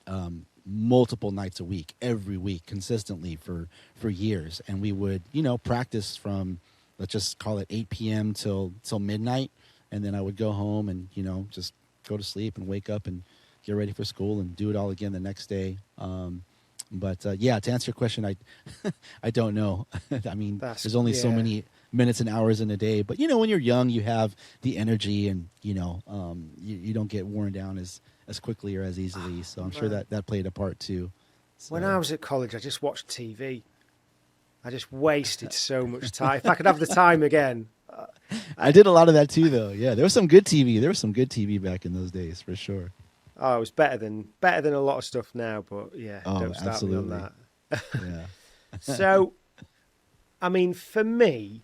multiple nights a week, every week, consistently for years. And we would, practice from, let's just call it 8 p.m. till midnight. And then I would go home and, just go to sleep and wake up and get ready for school and do it all again the next day. But to answer your question, I don't know. I mean, there's only so many minutes and hours in a day. But, when you're young, you have the energy, and, you don't get worn down as quickly or as easily. So I'm sure that played a part too. So. When I was at college, I just watched TV. I just wasted so much time. If I could have the time again, I did a lot of that too, though. Yeah, there was some good TV. There was some good TV back in those days, for sure. Oh, it was better than a lot of stuff now, but yeah, don't start absolutely. me on that. Yeah. So, I mean, for me,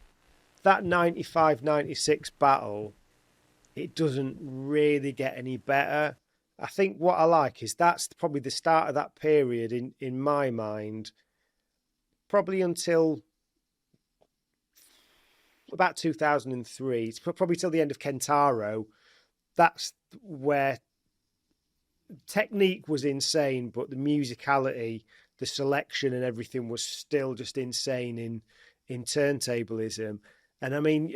that 95-96 battle, it doesn't really get any better. I think what I like is that's probably the start of that period in my mind, probably until about 2003. It's probably till the end of Kentaro. That's where technique was insane, but the musicality, the selection and everything was still just insane in turntablism. And I mean,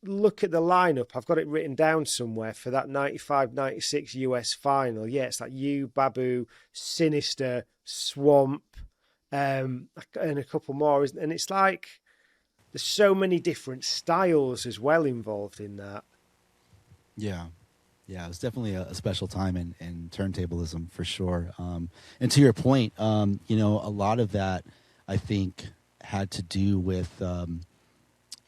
look at the lineup. I've got it written down somewhere for that 95-96 US final. Yeah, it's like you, Babu, Sinister, Swamp, and a couple more. And it's like there's so many different styles as well involved in that. Yeah. Yeah, it was definitely a special time in turntablism, for sure. And to your point, you know, a lot of that, I think, had to do with,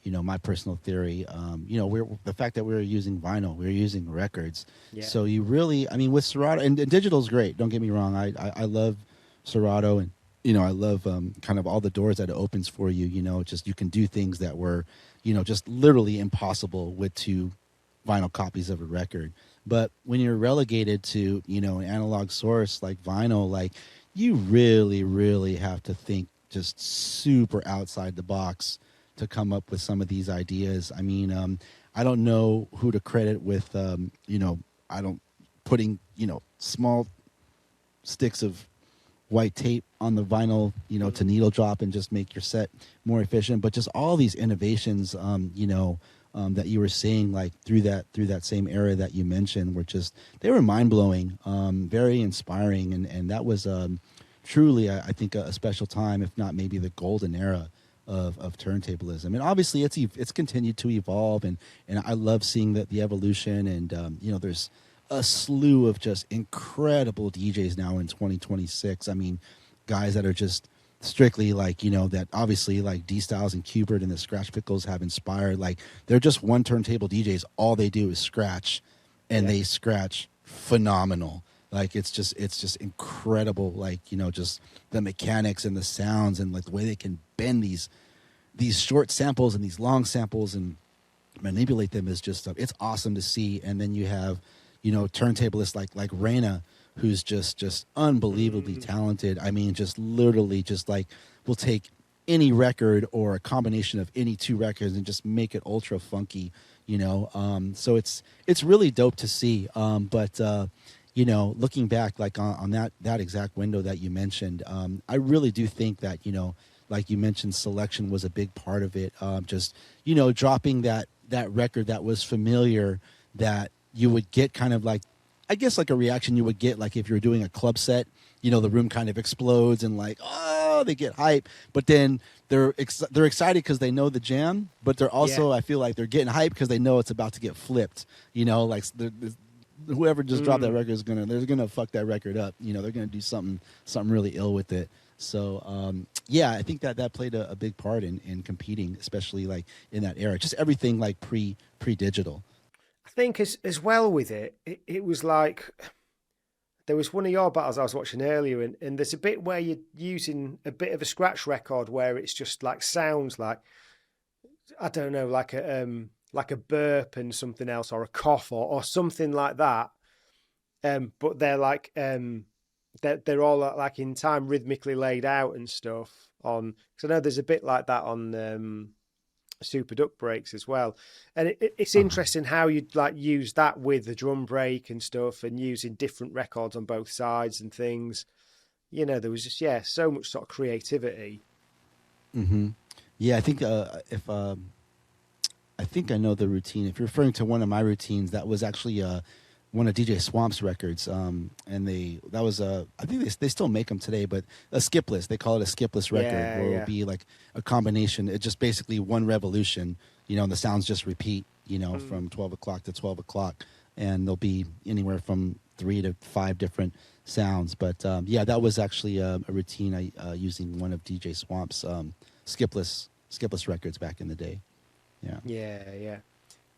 you know, my personal theory. You know, the fact that we were using vinyl, we were using records. Yeah. So you really, I mean, with Cerritos, and digital's great, don't get me wrong. I love Cerritos, and, you know, I love kind of all the doors that it opens for you. You know, just you can do things that were, you know, just literally impossible with two vinyl copies of a record. But when you're relegated to, you know, an analog source like vinyl, like, you really, really have to think just super outside the box to come up with some of these ideas. I mean, I don't know who to credit with, you know, putting, you know, small sticks of white tape on the vinyl, you know, to needle drop and just make your set more efficient. But just all these innovations, you know, that you were seeing, like through that same era that you mentioned, they were mind blowing, very inspiring, and that was truly, I think, a special time, if not maybe the golden era of turntablism. And obviously, it's continued to evolve, and I love seeing the evolution. And you know, there's a slew of just incredible DJs now in 2026. I mean, guys that are just strictly like, you know, that obviously like D Styles and Qbert and the Scratch Pickles have inspired. Like, they're just one turntable DJs. All they do is scratch, and they scratch phenomenal. Like, it's just incredible. Like, you know, just the mechanics and the sounds and like the way they can bend these short samples and these long samples and manipulate them is just, it's awesome to see. And then you have, you know, turntablists like Rena, who's just unbelievably talented. I mean, just literally just like will take any record or a combination of any two records and just make it ultra funky, you know. So it's really dope to see. But you know, looking back like on that exact window that you mentioned, I really do think that, you know, like you mentioned, selection was a big part of it. Just, you know, dropping that record that was familiar, that you would get kind of like, I guess, like a reaction you would get like if you're doing a club set, you know, the room kind of explodes and like, oh, they get hype, but then they're excited because they know the jam, but they're also, I feel like they're getting hype because they know it's about to get flipped, you know, like whoever just dropped that record they're gonna fuck that record up, you know, they're gonna do something really ill with it. So yeah, I think that played a big part in competing, especially like in that era, just everything like pre-digital. I think as well with it was like, there was one of your battles I was watching earlier, and there's a bit where you're using a bit of a scratch record where it's just like sounds like, I don't know, like a burp and something else, or a cough or something like that. But they're like they're all like in time, rhythmically laid out and stuff on. Because I know there's a bit like that on Super Duck breaks as well, and it's interesting how you'd like use that with the drum break and stuff, and using different records on both sides and things. You know, there was just so much sort of creativity. Yeah, I think I think I know the routine. If you're referring to one of my routines, that was actually one of DJ Swamp's records, and that was I think they still make them today, but a skipless. They call it a skipless record, where it'll be like a combination. It's just basically one revolution, you know, and the sounds just repeat, you know, from 12 o'clock to 12 o'clock, and there'll be anywhere from 3 to 5 different sounds. But yeah, that was actually a routine using one of DJ Swamp's skipless records back in the day. Yeah. Yeah.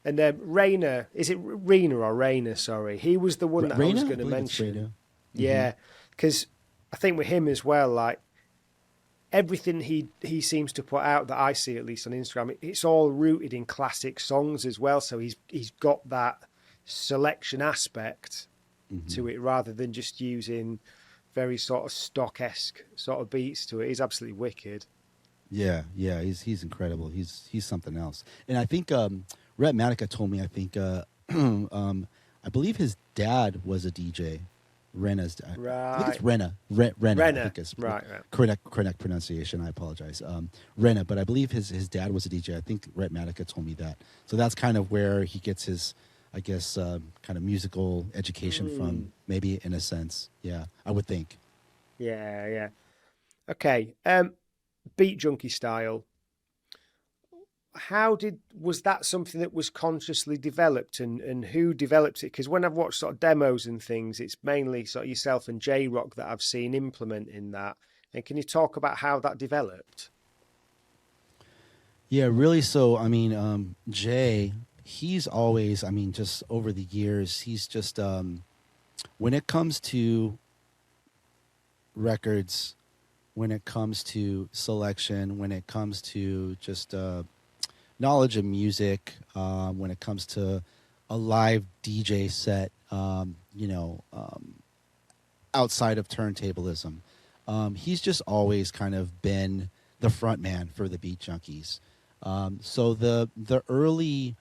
And Rena, is it Rena or Rena? Sorry, he was the one that I was going to mention. Yeah, because I think with him as well, like everything he seems to put out that I see, at least on Instagram, it's all rooted in classic songs as well. So he's got that selection aspect to it rather than just using very sort of stock-esque sort of beats to it. He's absolutely wicked. Yeah, he's incredible. He's something else. And I think Rhett Matic told me, I think I believe his dad was a DJ. Rena's dad. Right. I think it's Rena. Rena. I think it's right. Correct pronunciation. I apologize. Rena, but I believe his dad was a DJ. I think Rhett Matic told me that. So that's kind of where he gets his, I guess, kind of musical education from, maybe in a sense. Yeah, I would think. Yeah. Okay. Beat Junkie style. Was that something that was consciously developed, and who developed it? Because when I've watched sort of demos and things, it's mainly sort of yourself and J-Rock that I've seen implementing that. And can you talk about how that developed? Yeah, really. So, I mean, Jay, he's always, I mean, just over the years, he's just, when it comes to records, when it comes to selection, when it comes to just knowledge of music, when it comes to a live DJ set, outside of turntablism, he's just always kind of been the front man for the Beat Junkies. So the early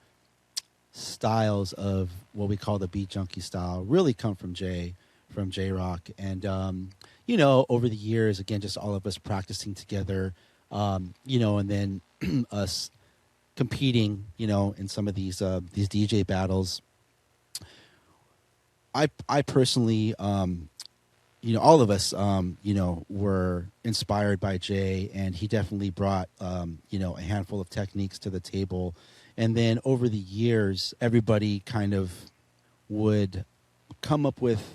styles of what we call the Beat Junkie style really come from J-Rock. And, over the years, again, just all of us practicing together, and then us competing, in some of these DJ battles. I personally, all of us, were inspired by Jay, and he definitely brought, a handful of techniques to the table. And then over the years, everybody kind of would come up with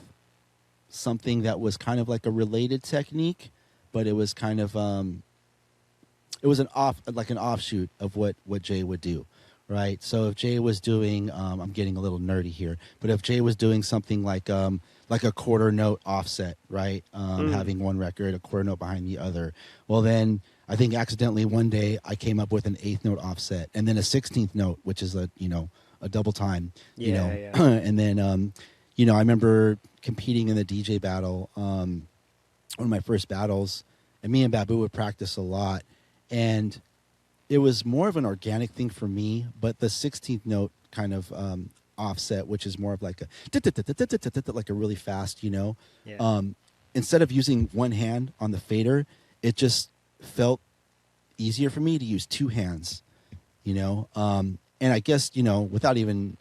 something that was kind of like a related technique, but it was kind of, it was an offshoot of what Jay would do, right? So if Jay was doing, I'm getting a little nerdy here, but if Jay was doing something like a quarter note offset, right? Having one record, a quarter note behind the other. Well, then I think accidentally one day I came up with an 8th note offset, and then a 16th note, which is a double time, Yeah. And then, I remember competing in the DJ battle, one of my first battles, and me and Babu would practice a lot. And it was more of an organic thing for me, but the 16th note kind of offset, which is more of like a really fast, instead of using one hand on the fader, it just felt easier for me to use two hands, and I guess, without even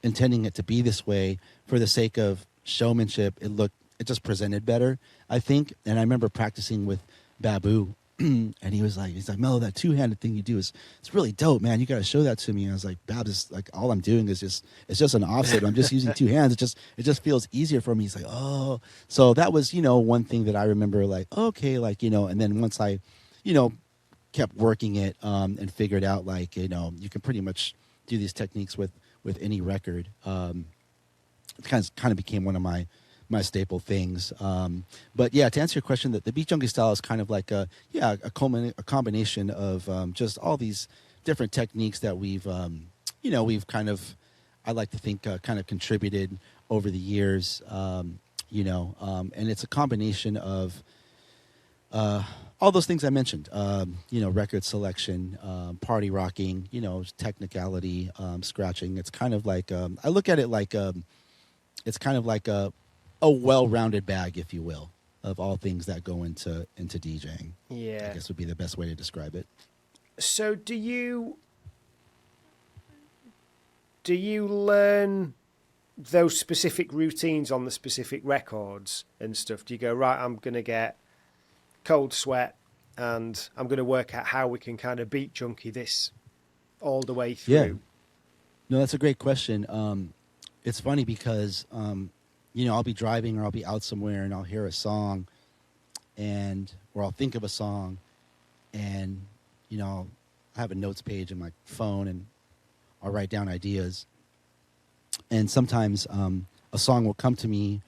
intending it to be this way, for the sake of showmanship, it just presented better, I think. And I remember practicing with Babu, and he's like, Melo, that two-handed thing you do it's really dope, man. You got to show that to me. And I was like, Babs, like, all I'm doing is just an offset. I'm just using two hands. It just feels easier for me. He's like, oh, so that was, one thing that I remember, like, okay, like, and then once I, kept working it, and figured out, like, you can pretty much do these techniques with any record. It kind of became one of my staple things. But yeah, to answer your question, the Beat Junkie style is kind of like a combination of just all these different techniques that we've kind of, I like to think, kind of contributed over the years, and it's a combination of all those things I mentioned, record selection, party rocking, technicality, scratching. It's kind of like, I look at it like, it's kind of like a well-rounded bag, if you will, of all things that go into DJing. Yeah, I guess would be the best way to describe it. So do you learn those specific routines on the specific records and stuff? Do you go, right, I'm going to get Cold Sweat and I'm going to work out how we can kind of Beat Junkie this all the way through? Yeah. No, that's a great question. It's funny because, I'll be driving or I'll be out somewhere and I'll hear a song or I'll think of a song and, I have a notes page in my phone, and I'll write down ideas. And sometimes a song will come to me,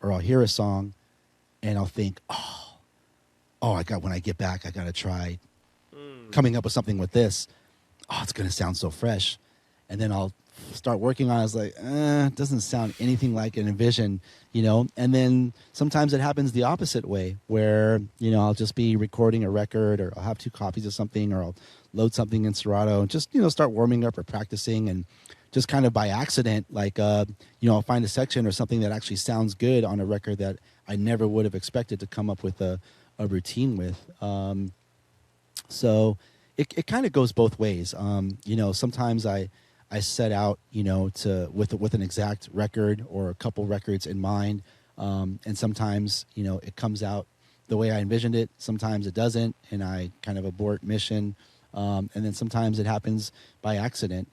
or I'll hear a song, and I'll think, when I get back, I got to try coming up with something with this. Oh, it's going to sound so fresh. And then I'll start working on it. I was like, it doesn't sound anything like an envision, And then sometimes it happens the opposite way, where, I'll just be recording a record, or I'll have 2 copies of something, or I'll load something in Cerritos and just, start warming up or practicing, and just kind of by accident, like, I'll find a section or something that actually sounds good on a record that I never would have expected to come up with a routine with. So it kind of goes both ways. Sometimes I set out, with an exact record or a couple records in mind. And sometimes, it comes out the way I envisioned it. Sometimes it doesn't, and I kind of abort mission. And then sometimes it happens by accident,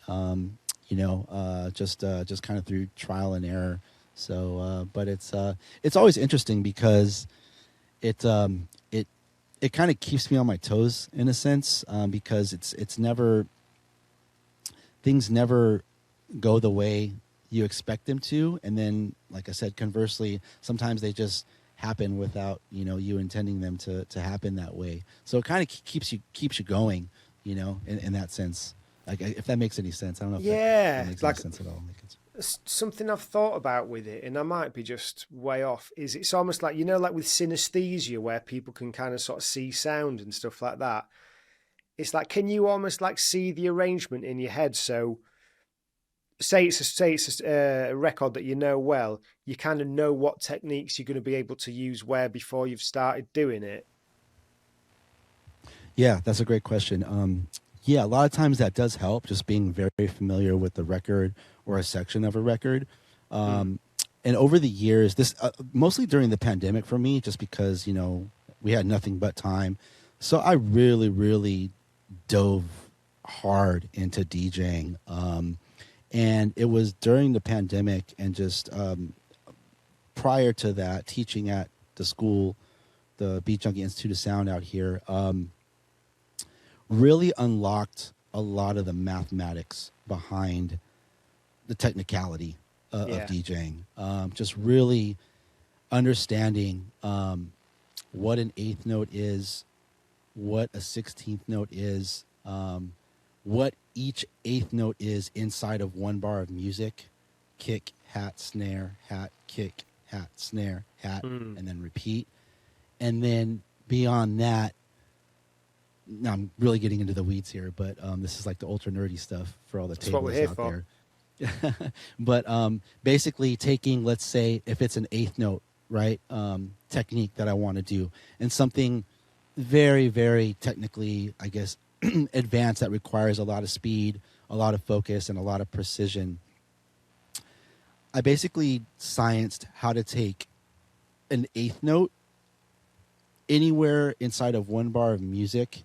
just kind of through trial and error. So, but it's always interesting because it kind of keeps me on my toes in a sense, because things never go the way you expect them to. And then, like I said, conversely, sometimes they just happen without, you intending them to happen that way. So it kind of keeps you going, in that sense. Like, if that makes any sense. I don't know if that makes any sense at all. Something I've thought about with it, and I might be just way off, is it's almost like, like with synesthesia, where people can kind of sort of see sound and stuff like that. It's like, can you almost like see the arrangement in your head? So say it's a record that well, you kind of know what techniques you're going to be able to use where before you've started doing it. Yeah, that's a great question. Yeah, a lot of times that does help, just being very familiar with the record or a section of a record. And over the years, this mostly during the pandemic for me, just because, we had nothing but time. So I really, really dove hard into DJing. And it was during the pandemic, and just prior to that, teaching at the school, the Beat Junkie Institute of Sound out here, really unlocked a lot of the mathematics behind the technicality of DJing. Just really understanding what an 8th note is, what a 16th note is, what each 8th note is inside of one bar of music: kick, hat, snare, hat, kick, hat, snare, hat, and then repeat. And then beyond that, now I'm really getting into the weeds here, but this is like the ultra nerdy stuff for all the tables out there. But basically taking, let's say, if it's an 8th note, right, technique that I want to do, and something very, very technically, I guess, advanced, that requires a lot of speed, a lot of focus, and a lot of precision. I basically scienced how to take an 8th note anywhere inside of one bar of music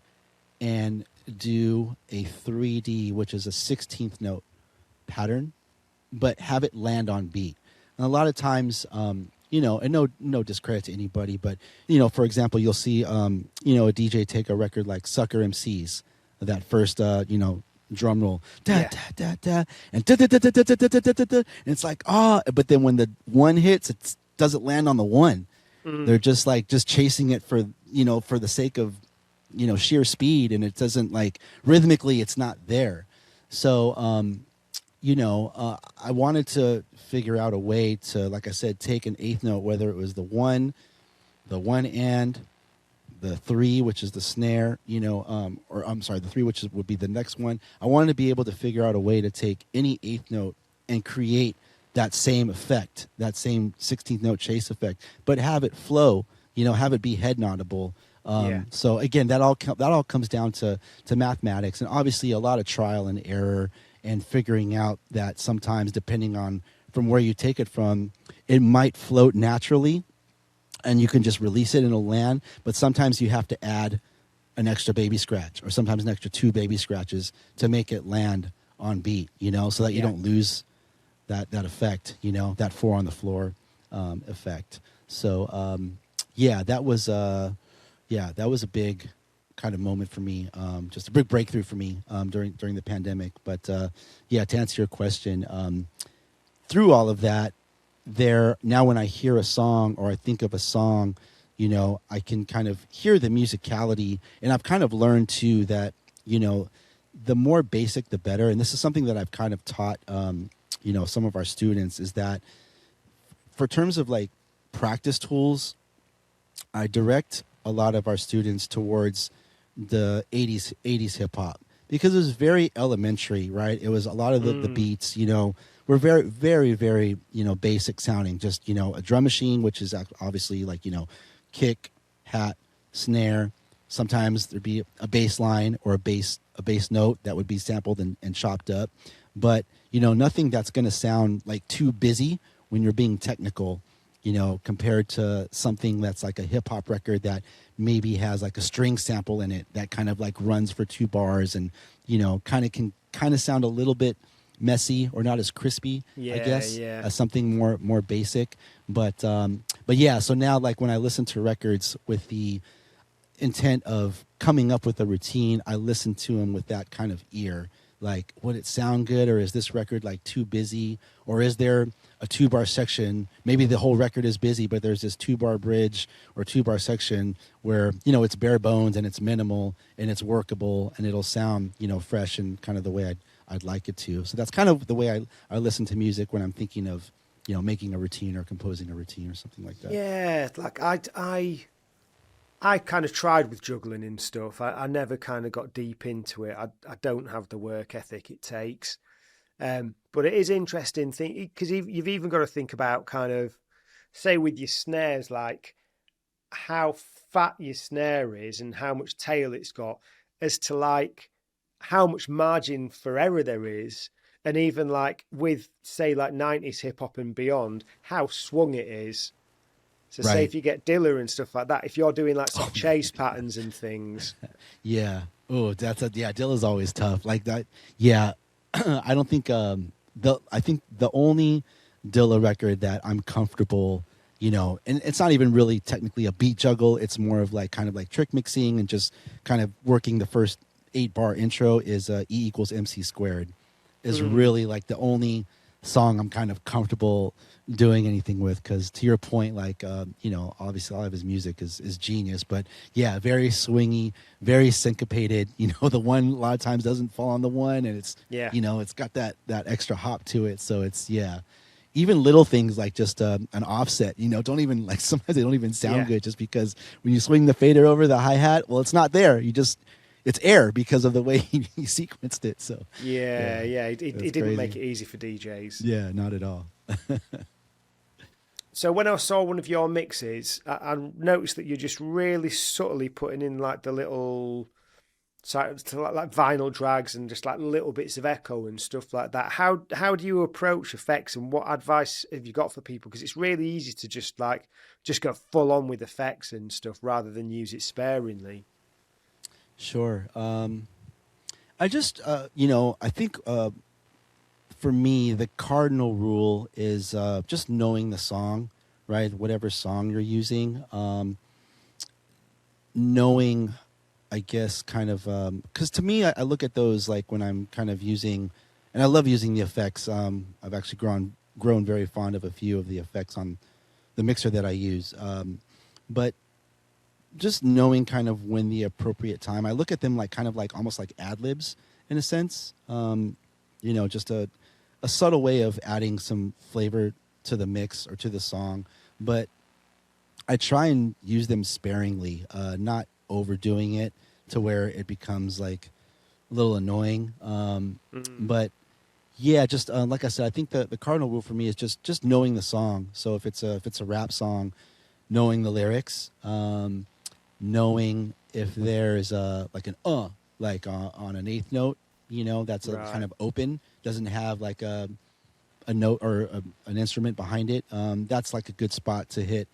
and do a 3D, which is a 16th note pattern, but have it land on beat. And a lot of times, and no discredit to anybody, but, for example, you'll see, a DJ take a record like Sucker MCs, that first, drum roll, da, da, da, da, and da, da, da, da, da, da, da, da, da, and it's like, but then when the one hits, it doesn't land on the one. They're just chasing it for the sake of, sheer speed, and it doesn't, like, rhythmically, it's not there. So, I wanted to figure out a way to, like I said, take an 8th note, whether it was the 1 and the 3, which is the snare, or I'm sorry, the 3, which would be the next one. I wanted to be able to figure out a way to take any 8th note and create that same effect, that same 16th note chase effect, but have it flow, have it be head noddable. So again, that all comes down to mathematics, and obviously a lot of trial and error, and figuring out that sometimes, depending on from where you take it from, it might float naturally and you can just release it and it'll land, but sometimes you have to add an extra baby scratch, or sometimes an extra 2 baby scratches to make it land on beat, so that you don't lose that effect, that 4 on the floor effect. So that was a big kind of moment for me, just a big breakthrough for me during the pandemic. But yeah, to answer your question, through all of that, now when I hear a song or I think of a song, you know, I can kind of hear the musicality, and I've kind of learned too that, you know, the more basic, the better. And this is something that I've kind of taught, you know, some of our students, is that for terms of like practice tools, I direct a lot of our students towards the 80s hip hop, because it was very elementary, right? It was a lot of the beats, you know, were very, very, very, you know, basic sounding. Just, you know, a drum machine, which is obviously like, you know, kick, hat, snare. Sometimes there'd be a bass line or a bass note that would be sampled and chopped up. But, you know, nothing that's going to sound like too busy when you're being technical, you know, compared to something that's like a hip hop record that maybe has like a string sample in it that kind of like runs for 2 bars and, you know, can sound a little bit messy or not as crispy, I guess, as something more basic. But yeah, so now like when I listen to records with the intent of coming up with a routine, I listen to them with that kind of ear. Like, would it sound good, or is this record like too busy, or is there a 2-bar section? Maybe the whole record is busy, but there's this 2-bar bridge or 2-bar section where, you know, it's bare bones and it's minimal and it's workable and it'll sound, you know, fresh and kind of the way I'd like it to. So that's kind of the way I listen to music when I'm thinking of, you know, making a routine or composing a routine or something like that. Yeah, like I kind of tried with juggling and stuff. I never kind of got deep into it. I don't have the work ethic it takes. But it is interesting because you've even got to think about kind of, say with your snares, like how fat your snare is and how much tail it's got, as to like how much margin for error there is. And even like with, say, like 90s hip hop and beyond, how swung it is. So say if you get Dilla and stuff like that, if you're doing like some chase patterns and things. Yeah. Oh, Dilla's always tough. Like that. Yeah. I don't think, I think the only Dilla record that I'm comfortable, you know, and it's not even really technically a beat juggle. It's more of like kind of like trick mixing and just kind of working the first 8-bar intro is E = MC squared is really like the only song I'm kind of comfortable doing anything with, because to your point, like you know, obviously a lot of his music is genius, but yeah, very swingy, very syncopated. You know, the one a lot of times doesn't fall on the one, and it's you know, it's got that extra hop to it. So it's even little things like just an offset, you know, don't even like, sometimes they don't even sound good, just because when you swing the fader over the hi-hat, well, it's not there. It's air because of the way he sequenced it. So it didn't make it easy for DJs. Yeah, not at all. So when I saw one of your mixes, I noticed that you're just really subtly putting in like the little, like vinyl drags and just like little bits of echo and stuff like that. How do you approach effects, and what advice have you got for people? Because it's really easy to just go full on with effects and stuff rather than use it sparingly. Sure. I just, you know, I think for me, the cardinal rule is just knowing the song, right? Whatever song you're using. Knowing, I guess, kind of, because to me, I look at those like when I'm kind of using, and I love using the effects. I've actually grown very fond of a few of the effects on the mixer that I use. But just knowing kind of when the appropriate time, I look at them like kind of like almost like ad-libs in a sense. You know, just a subtle way of adding some flavor to the mix or to the song. But I try and use them sparingly, not overdoing it to where it becomes like a little annoying. But yeah, just like I said, I think the cardinal rule for me is just knowing the song. So if it's a rap song, knowing the lyrics, knowing if there's like an like on an eighth note, you know, that's a kind of open, doesn't have like a note or an instrument behind it. That's like a good spot to hit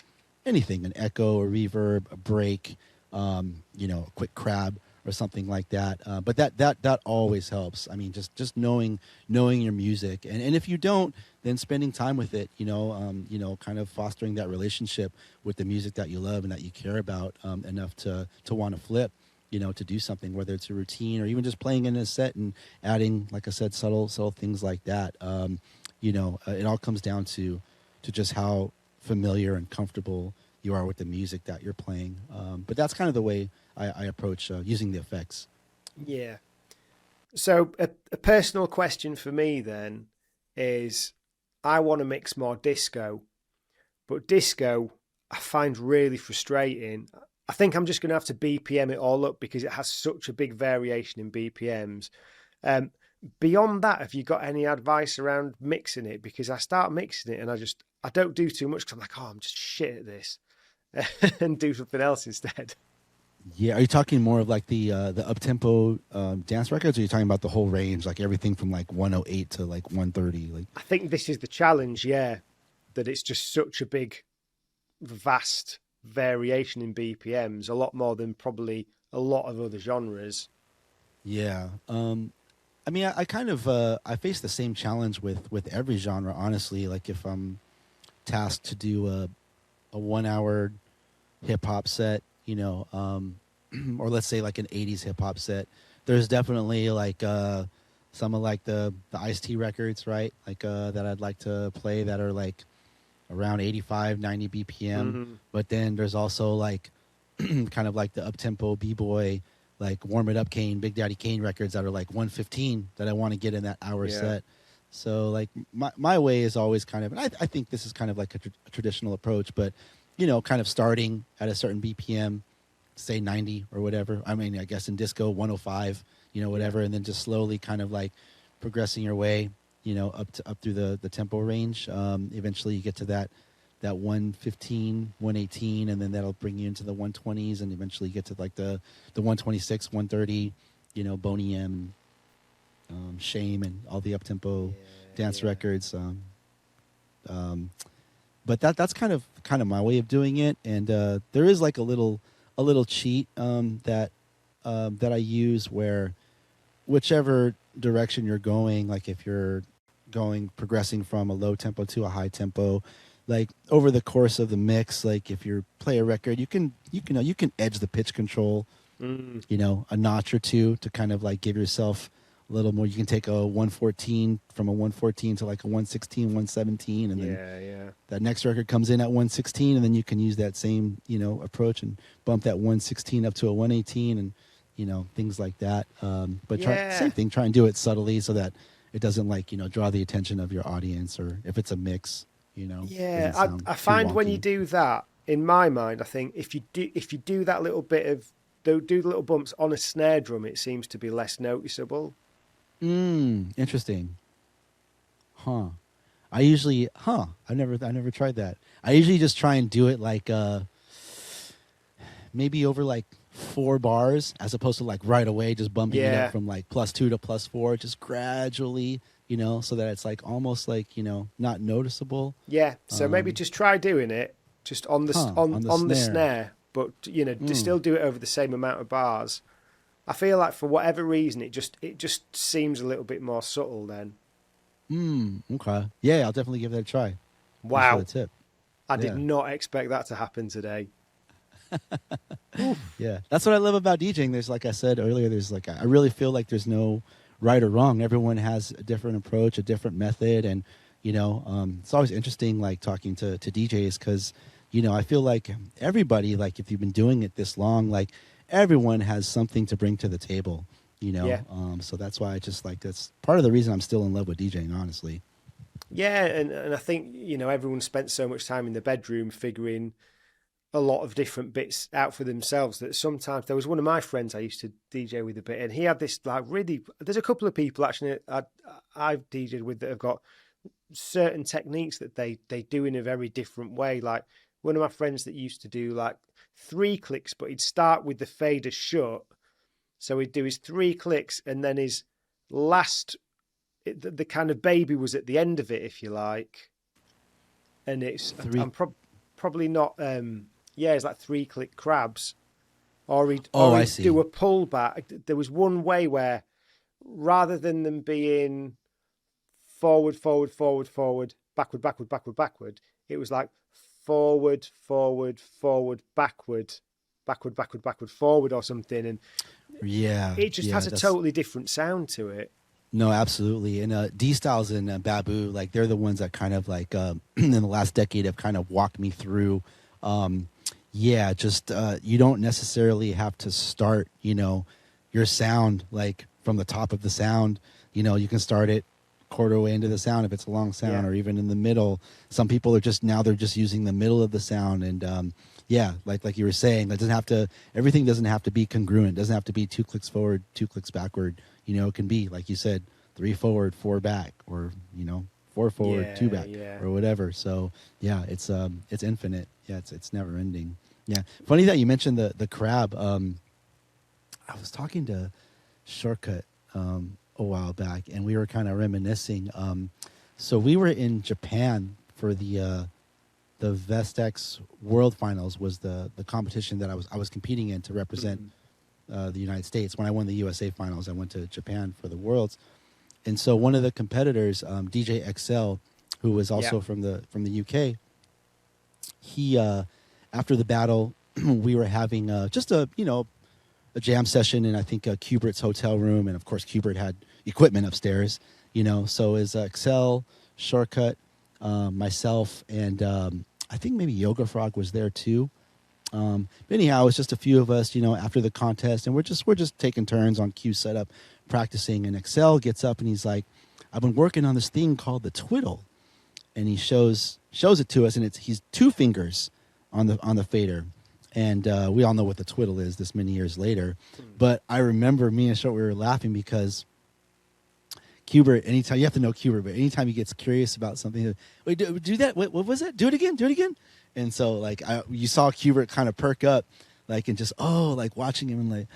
anything, an echo, a reverb, a break, you know, a quick crab or something like that. But that always helps. I mean, just knowing your music, and if you don't, then spending time with it, you know, kind of fostering that relationship with the music that you love and that you care about enough to want to flip to do something, whether it's a routine or even just playing in a set and adding, like I said, subtle things like that. It all comes down to just how familiar and comfortable you are with the music that you're playing. But that's kind of the way I approach using the effects. Yeah. So a personal question for me then is, I want to mix more disco, but disco I find really frustrating. I think I'm just going to have to BPM it all up because it has such a big variation in BPMs. Beyond that, have you got any advice around mixing it? Because I start mixing it and I don't do too much because I'm like, oh, I'm just shit at this, and do something else instead. Yeah, are you talking more of like the up-tempo dance records, or are you talking about the whole range, like everything from like 108 to like 130? Like, I think this is the challenge, yeah, that it's just such a big, vast variation in BPMs, a lot more than probably a lot of other genres. yeah. I mean, I kind of I face the same challenge with every genre, honestly. Like if I'm tasked to do a 1 hour hip hop set, or let's say like an 80s hip hop set, there's definitely like some of like the Ice-T records, right? Like that I'd like to play that are like around 85, 90 BPM. Mm-hmm. But then there's also like kind of like the up-tempo B-boy, like Warm It Up Kane, Big Daddy Kane records that are like 115 that I want to get in that hour set. So like my way is always kind of, and I think this is kind of like a traditional approach, but kind of starting at a certain BPM, say 90 or whatever. I mean, I guess in disco 105, whatever, and then just slowly kind of like progressing your way, up through the tempo range. Eventually you get to that 115, 118, and then that'll bring you into the 120s, and eventually you get to like the 126, 130, Boney M, Shame, and all the up-tempo dance records. But that's kind of my way of doing it, and there is like a little cheat that I use where whichever direction you're going, like if you're progressing from a low tempo to a high tempo, like over the course of the mix, like if you play a record, you can edge the pitch control, a notch or two to kind of like give yourself a little more. You can take a 114 from a 114 to like a 116, 117, and then that next record comes in at 116, and then you can use that same approach and bump that 116 up to a 118, and things like that. But same thing, try and do it subtly so that it doesn't like draw the attention of your audience, or if it's a mix, I find when you do that, in my mind, I think if you do that little bit of do the little bumps on a snare drum, it seems to be less noticeable. Interesting. Huh. I've never tried that. I usually just try and do it like maybe over like 4 bars, as opposed to like right away just bumping it up from like +2 to +4, just gradually, so that it's like almost like not noticeable. Yeah. So maybe just try doing it just on the snare, but still do it over the same amount of bars. I feel like for whatever reason it just seems a little bit more subtle then. Okay. Yeah, I'll definitely give that a try. Wow. Thanks for the tip. I did not expect that to happen today. Yeah, that's what I love about DJing. There's, like I said earlier, there's like, I really feel like there's no right or wrong. Everyone has a different approach, a different method, and it's always interesting like talking to DJs, because I feel like everybody, like if you've been doing it this long, like everyone has something to bring to the table, so that's why I just like, that's part of the reason I'm still in love with DJing, honestly. Yeah, and I think everyone spent so much time in the bedroom figuring a lot of different bits out for themselves that sometimes, there was one of my friends I used to DJ with a bit, and he had this like really, there's a couple of people actually I've DJed with that have got certain techniques that they do in a very different way. Like one of my friends that used to do like 3 clicks, but he'd start with the fader shut, so he'd do his 3 clicks and then his last, the kind of baby was at the end of it, if you like, and it's I'm probably not it's like 3-click crabs, or he'd do a pullback. There was one way where rather than them being forward, forward, forward, forward, backward, backward, backward, backward, it was like forward, forward, forward, backward backward, forward or something. And it just has a totally different sound to it. No, absolutely. And D-Styles and Babu, like they're the ones that kind of like in the last decade have kind of walked me through. You don't necessarily have to start, your sound like from the top of the sound. You can start it quarter way into the sound if it's a long sound, or even in the middle. Some people are they're just using the middle of the sound. And like you were saying, everything doesn't have to be congruent. It doesn't have to be 2 clicks forward, 2 clicks backward. It can be, like you said, 3 forward, 4 back, or 4 forward, 2 back, or whatever. So it's infinite. Yeah, it's never ending. Yeah, funny that you mentioned the crab. I was talking to Shortcut a while back, and we were kind of reminiscing. So we were in Japan for the Vestax World Finals, was the competition that I was competing in to represent the United States. When I won the USA Finals, I went to Japan for the Worlds, and so one of the competitors, DJ XL, who was also from the UK, he after the battle, we were having just a jam session in, I think, Kubert's hotel room, and of course Kubert had equipment upstairs, so is XL, Shortcut, myself, and I think maybe Yoga Frog was there too. But anyhow, it was just a few of us, after the contest, and we're just taking turns on cue setup, practicing. And XL gets up and he's like, "I've been working on this thing called the twiddle," and he shows it to us, and he's 2 fingers on the fader, and we all know what the twiddle is this many years later. But I remember me and Short, we were laughing because Kubert, anytime, you have to know Kubert, but anytime he gets curious about something, wait, do that. What was that? Do it again. And so, like, you saw Kubert kind of perk up, like, and just, like, watching him and like,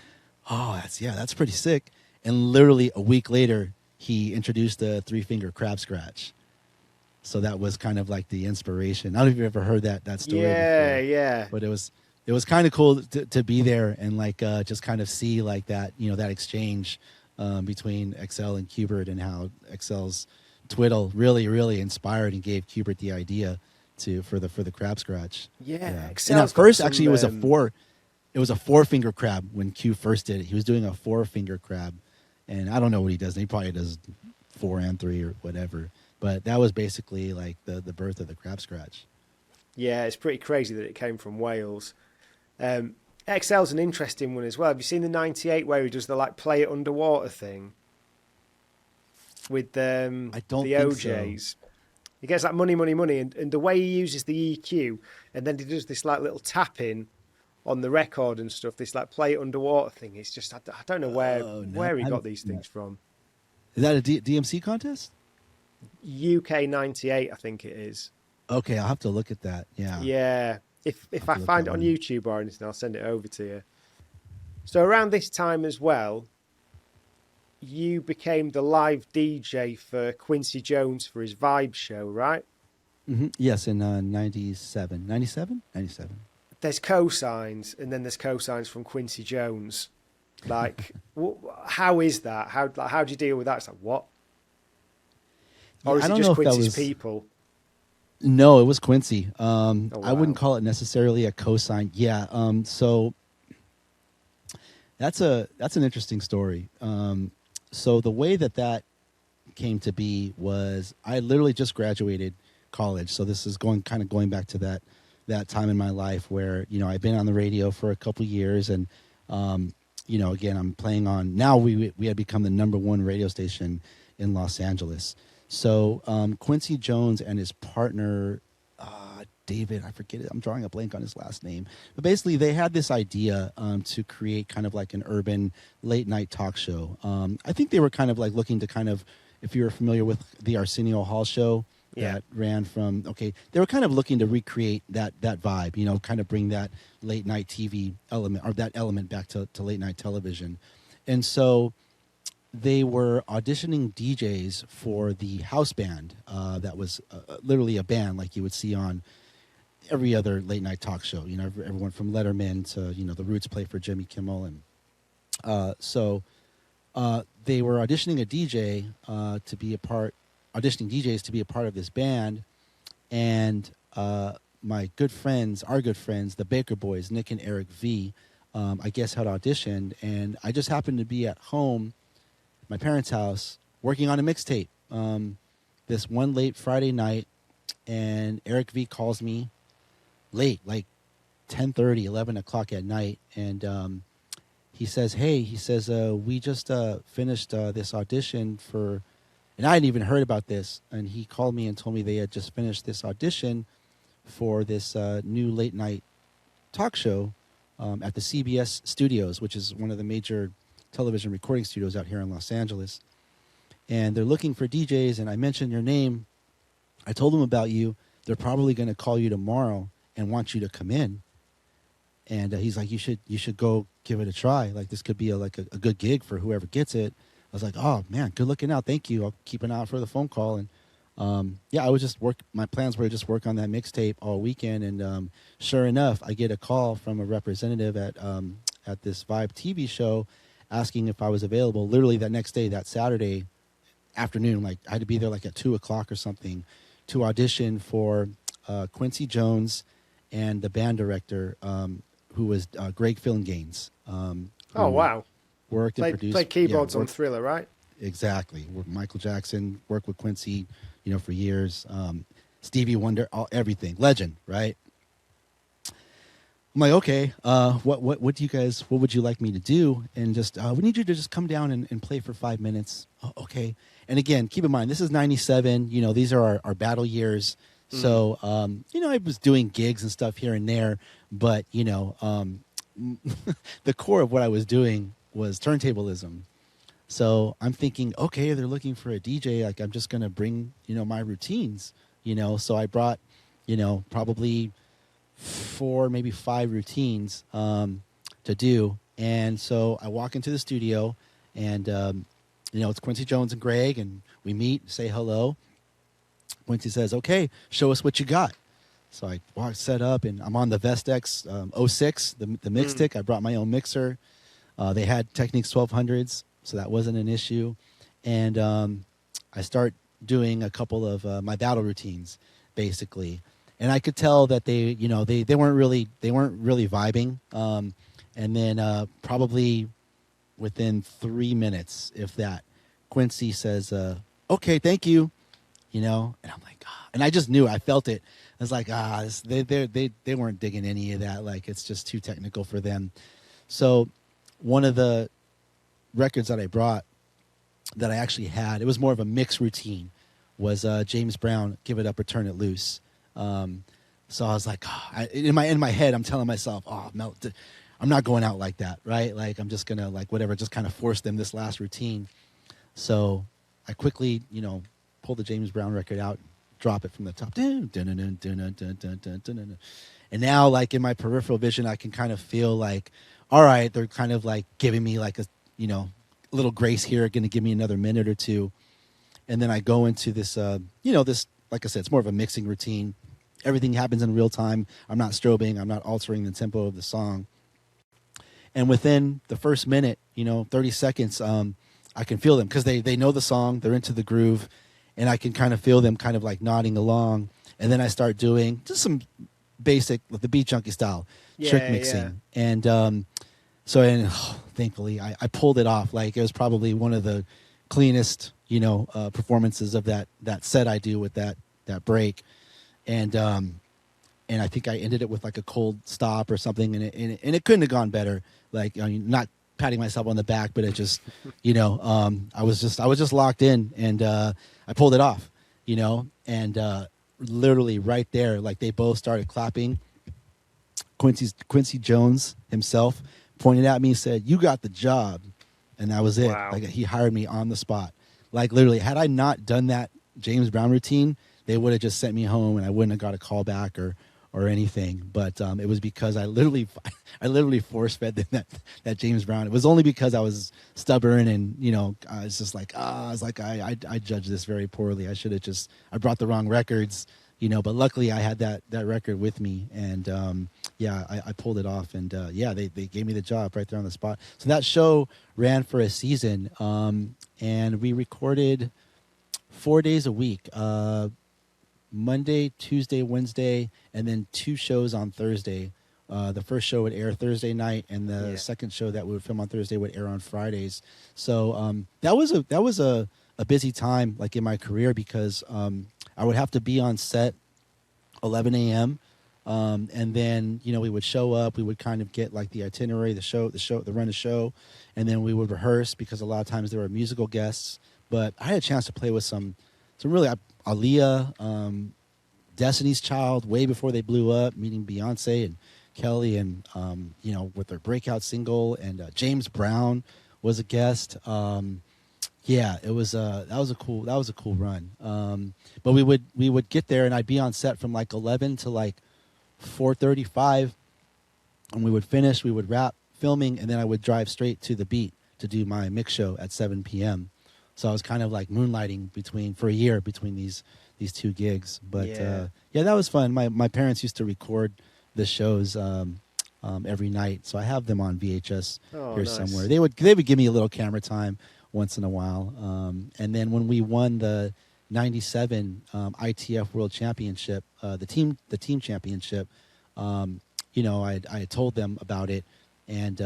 that's pretty sick. And literally a week later, he introduced the 3-finger crab scratch. So that was kind of like the inspiration. I don't know if you've ever heard that story before. Yeah. But it was kind of cool to be there and, like, just kind of see, like, that, that exchange between XL and Kubert, and how XL's twiddle really, really inspired and gave Kubert the idea for the crab scratch. Yeah. And at first, actually, it was a 4-finger crab when Q first did it. He was doing a 4-finger crab, and I don't know what he does. He probably does 4 and 3 or whatever. But that was basically like the birth of the crab scratch. Yeah, it's pretty crazy that it came from Wales. XL's an interesting one as well. Have you seen the 98 where he does the play it underwater thing with I don't the think OJs? So. He gets that money, and the way he uses the EQ, and then he does this little tapping on the record and stuff. This play it underwater thing. It's just I don't know where he got these things from. Is that a DMC contest? UK 98, I think it is. Okay, I'll have to look at that. Yeah. Yeah. If I find it on YouTube or anything, I'll send it over to you. So around this time as well, you became the live DJ for Quincy Jones for his Vibe show, right? Mm-hmm. Yes, in 97. There's cosigns, and then there's cosigns from Quincy Jones. Like, how is that? How do you deal with that? It's like, what? Or is it just Quincy's people? No, it was Quincy. Wow. I wouldn't call it necessarily a cosign. Yeah. So that's an interesting story. So the way that came to be was I literally just graduated college. So this is going back to that time in my life where, I've been on the radio for a couple of years, and again, I'm playing on, now we had become the #1 radio station in Los Angeles. So Quincy Jones and his partner, David, I forget it, I'm drawing a blank on his last name. But basically, they had this idea to create kind of like an urban late-night talk show. I think they were kind of like looking to kind of, if you're familiar with the Arsenio Hall show that ran from, they were kind of looking to recreate that vibe, kind of bring that late-night TV element, or that element back to late-night television. And so they were auditioning DJs for the house band that was literally a band like you would see on every other late night talk show. Everyone from Letterman to, the Roots play for Jimmy Kimmel. And so they were auditioning auditioning DJs to be a part of this band. And my good friends, our good friends, the Baker Boys, Nick and Eric V, I guess had auditioned, and I just happened to be at home, my parents' house, working on a mixtape. This one late Friday night, and Eric V calls me late, like 10:30, 11 o'clock at night, and he says, "Hey," he says, "we just finished this audition for," and I hadn't even heard about this, and he called me and told me they had just finished this audition for this new late night talk show at the CBS studios, which is one of the major television recording studios out here in Los Angeles. And they're looking for DJs, and I mentioned your name. I told them about you. They're probably going to call you tomorrow and want you to come in. And he's like, you should go give it a try. Like, this could be a good gig for whoever gets it. I was like, oh man, good looking out. Thank you. I'll keep an eye out for the phone call. And yeah, I was just my plans were to just work on that mixtape all weekend. And sure enough, I get a call from a representative at this Vibe TV show asking if I was available. Literally that next day, that Saturday afternoon, like I had to be there like at 2 o'clock or something to audition for Quincy Jones and the band director, who was Greg Gaines. Oh, wow. Worked and produced. Played keyboards on Thriller, right? Exactly. Michael Jackson, worked with Quincy, for years. Stevie Wonder, everything. Legend, right? I'm like, okay, what would you like me to do? And just, we need you to just come down and play for 5 minutes. Oh, okay. And again, keep in mind, this is 97. These are our battle years. So, I was doing gigs and stuff here and there, but, the core of what I was doing was turntablism. So I'm thinking, okay, they're looking for a DJ. Like, I'm just going to bring, my routines, So I brought, probably 4, maybe 5 routines to do. And so I walk into the studio, and, it's Quincy Jones and Greg, and we meet, say hello. Quincy says, okay, show us what you got. So I set up, and I'm on the Vestax 06, the mix stick. I brought my own mixer. They had Technics 1200s, so that wasn't an issue. And I start doing a couple of my battle routines, basically. And I could tell that they weren't really vibing. And then probably within 3 minutes, if that, Quincy says, okay, thank you. And I'm like, and I just knew, I felt it. I was like, they weren't digging any of that. Like, it's just too technical for them. So one of the records that I brought that I actually had, it was more of a mix routine, was James Brown, Give It Up or Turn It Loose. So I was like, in my head, I'm telling myself, I'm not going out like that, right? Like, I'm just gonna, like, whatever, just kind of force them this last routine. So I quickly, pull the James Brown record out, drop it from the top. And now, like, in my peripheral vision, I can kind of feel like, all right, they're kind of like giving me like a, little grace here, going to give me another minute or two. And then I go into this, this, like I said, it's more of a mixing routine. Everything happens in real time. I'm not strobing. I'm not altering the tempo of the song. And within the first minute, 30 seconds, I can feel them because they know the song. They're into the groove. And I can kind of feel them kind of like nodding along. And then I start doing just some basic, the Beat Junkie style, trick mixing. Yeah. And thankfully, I pulled it off. Like, it was probably one of the cleanest, performances of that set I do with that break. And I think I ended it with like a cold stop or something. And it couldn't have gone better. Like, not patting myself on the back, but it just, I was just locked in, and I pulled it off, and literally right there, like, they both started clapping. Quincy Jones himself pointed at me and said, "You got the job," and that was it. Wow. Like, he hired me on the spot. Like, literally, had I not done that James Brown routine, they would have just sent me home, and I wouldn't have got a call back or anything. But it was because I literally force fed them that James Brown. It was only because I was stubborn, and I was just like, I judged this very poorly. I should have I brought the wrong records, but luckily I had that record with me, and I pulled it off, and they gave me the job right there on the spot. So that show ran for a season, and we recorded 4 days a week. Monday, Tuesday, Wednesday, and then 2 shows on Thursday. The first show would air Thursday night, and the second show that we would film on Thursday would air on Fridays. So that was a busy time, like in my career, because I would have to be on set 11 a.m. And then we would show up. We would kind of get like the itinerary, the run of show, and then we would rehearse because a lot of times there were musical guests. But I had a chance to play with some really Aaliyah, Destiny's Child, way before they blew up, meeting Beyonce and Kelly, and with their breakout single, and James Brown was a guest. It was that was a cool run. But we would get there, and I'd be on set from like 11 to like 4:35, and we would finish. We would wrap filming, and then I would drive straight to the Beat to do my mix show at 7 p.m. So I was kind of like moonlighting for a year between these 2 gigs. But that was fun. My parents used to record the shows every night, so I have them on VHS here somewhere. They would give me a little camera time once in a while. And then when we won the '97 ITF World Championship, the team championship, I had told them about it, and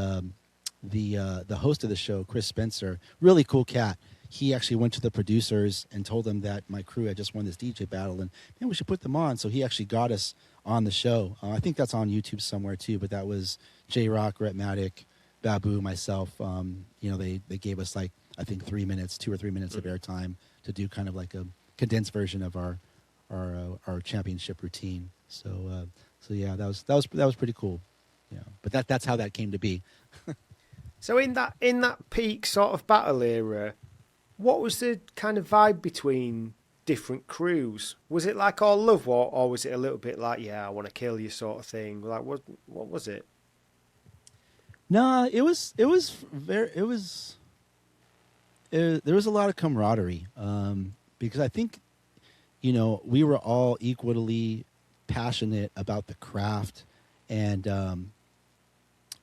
the host of the show, Chris Spencer, really cool cat. He actually went to the producers and told them that my crew had just won this DJ battle, and man, we should put them on. So he actually got us on the show. I think that's on YouTube somewhere too. But that was J-Rock, Rhett, Matic, Babu, myself. They gave us like I think 2 or 3 minutes of airtime to do kind of like a condensed version of our championship routine. So yeah, that was pretty cool. Yeah, but that's how that came to be. So in that peak sort of battle era, what was the kind of vibe between different crews? Was it like all love, or was it a little bit like, I want to kill you sort of thing? Like what was it? No, there was a lot of camaraderie, because I think, we were all equally passionate about the craft and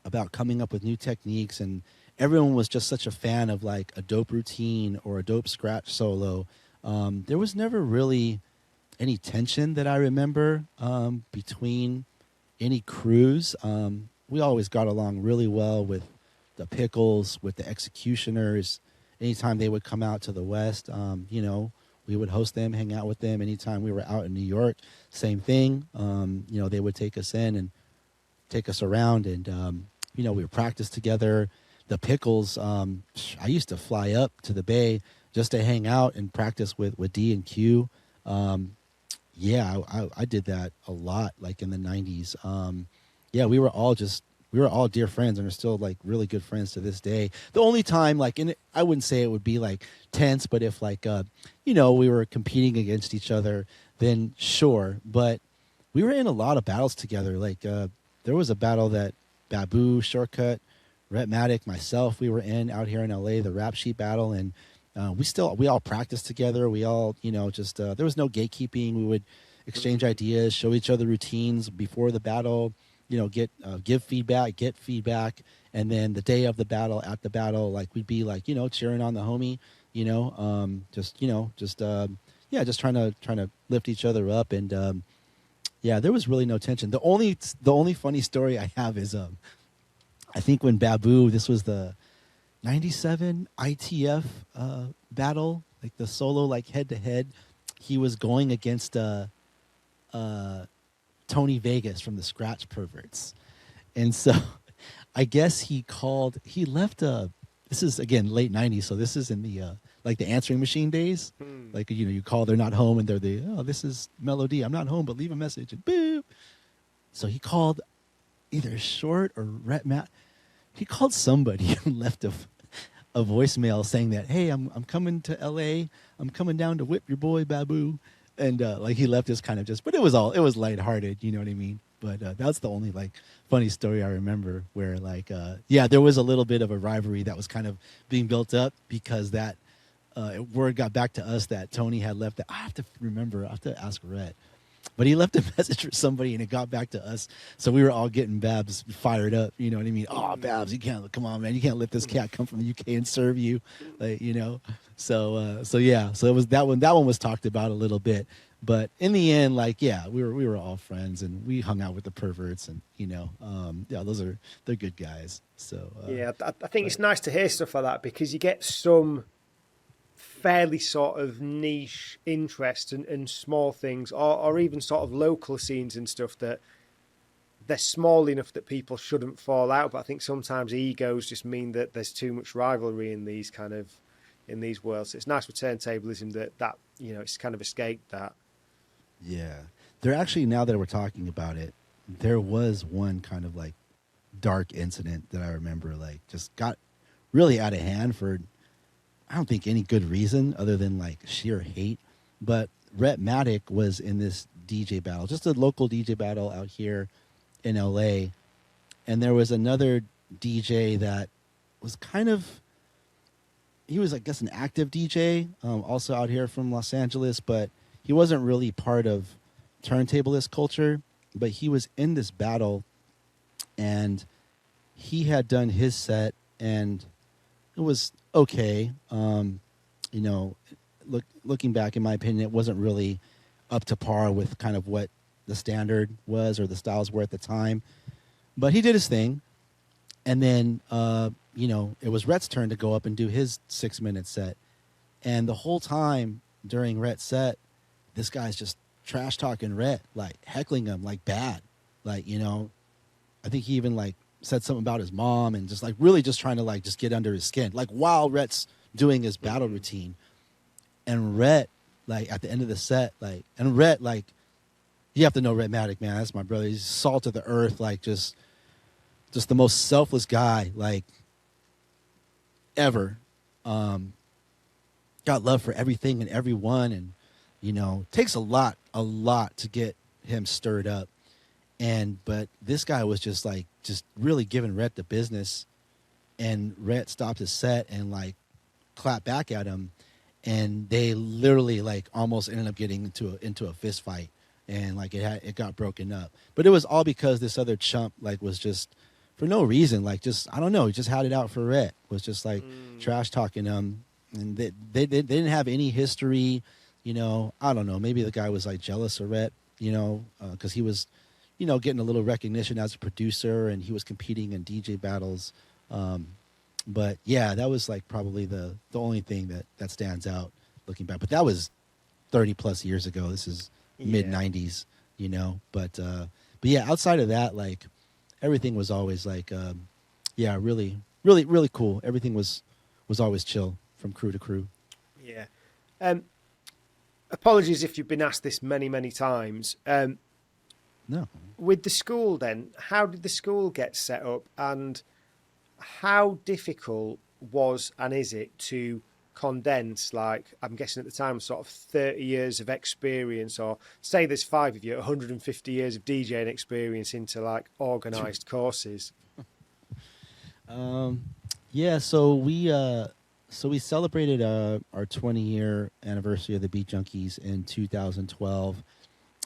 about coming up with new techniques, and everyone was just such a fan of like a dope routine or a dope scratch solo. There was never really any tension that I remember between any crews. We always got along really well with the Pickles, with the Executioners. Anytime they would come out to the West, we would host them, hang out with them. Anytime we were out in New York, same thing. They would take us in and take us around, and we would practice together. The Pickles, I used to fly up to the Bay just to hang out and practice with D and Q. I did that a lot, like in the 90s. We were all dear friends, and are still like really good friends to this day. The only time, like, I wouldn't say it would be like tense, but if like, we were competing against each other, then sure. But we were in a lot of battles together. Like, there was a battle that Babu, Shortcut, Rhett, Matic, myself, we were in out here in LA, the Rap Sheet battle, and we all practiced together. We all, there was no gatekeeping. We would exchange ideas, show each other routines before the battle. Give feedback, get feedback, and then the day of the battle, at the battle, like we'd be like, cheering on the homie, just trying to lift each other up, and there was really no tension. The only funny story I have is I think when Babu, this was the '97 ITF battle, like the solo, like head to head, he was going against Tony Vegas from the Scratch Perverts. And so I guess he left this is again late 90s, so this is in the like the answering machine days. Like, you call, they're not home, and they're this is Melo D, I'm not home, but leave a message, and boop. So he called either Short or Rhett Matt. He called somebody and left a voicemail saying that, hey, I'm coming to LA, I'm coming down to whip your boy Babu. And like he left us kind of but it was lighthearted, you know what I mean? But that's the only like funny story I remember where like, there was a little bit of a rivalry that was kind of being built up because that word got back to us that Tony had left. I have to ask Rhett. But he left a message for somebody, and it got back to us. So we were all getting Babs fired up. You know what I mean? Oh, Babs, come on, man. You can't let this cat come from the UK and serve you. Like, So it was that one. That one was talked about a little bit. But in the end, like, yeah, we were all friends, and we hung out with the perverts, and yeah, they're good guys. So Yeah, I think it's nice to hear stuff like that because you get some fairly sort of niche interest and small things, or even sort of local scenes and stuff that they're small enough that people shouldn't fall out. But I think sometimes egos just mean that there's too much rivalry in these worlds. So it's nice with turntablism that it's kind of escaped that. yeah, there actually, now that we're talking about it, there was one kind of like dark incident that I remember, like, just got really out of hand for, I don't think, any good reason other than like sheer hate. But Rhett Matic was in this DJ battle, just a local DJ battle out here in LA. And there was another DJ that was kind of, he was, I guess, an active DJ, also out here from Los Angeles, but he wasn't really part of turntablist culture. But he was in this battle, and he had done his set, and it was okay. Looking back, in my opinion, it wasn't really up to par with kind of what the standard was or the styles were at the time. But he did his thing. And then, it was Rhett's turn to go up and do his 6-minute set. And the whole time during Rhett's set, this guy's just trash talking Rhett, like heckling him like bad. Like, I think he even like said something about his mom and just like really just trying to like just get under his skin. Like while Rhett's doing his battle routine. And Rhett, like at the end of the set, Rhett, like, you have to know Rhett Matic, man. That's my brother. He's salt of the earth, like just the most selfless guy, like, ever. Got love for everything and everyone, and takes a lot to get him stirred up. But this guy was just really giving Rhett the business, and Rhett stopped his set and like clapped back at him, and they literally like almost ended up getting into a fist fight, and like it got broken up. But it was all because this other chump like was just, for no reason, like, just, I don't know, he just had it out for Rhett, was just like trash talking him, and they didn't have any history. I don't know, maybe the guy was like jealous of Rhett, because he was, getting a little recognition as a producer, and he was competing in DJ battles. But yeah, that was like probably the only thing that stands out looking back. But that was 30 plus years ago. This is mid 90s, But yeah, outside of that, like, everything was always like, really, really, really cool. Everything was always chill from crew to crew. Yeah. Apologies if you've been asked this many, many times. No. With the school then, how did the school get set up, and how difficult was and is it to condense, like, I'm guessing at the time, sort of 30 years of experience, or say there's 5 of you, 150 years of DJing experience into like organized courses? Yeah, so we celebrated our 20-year anniversary of the Beat Junkies in 2012,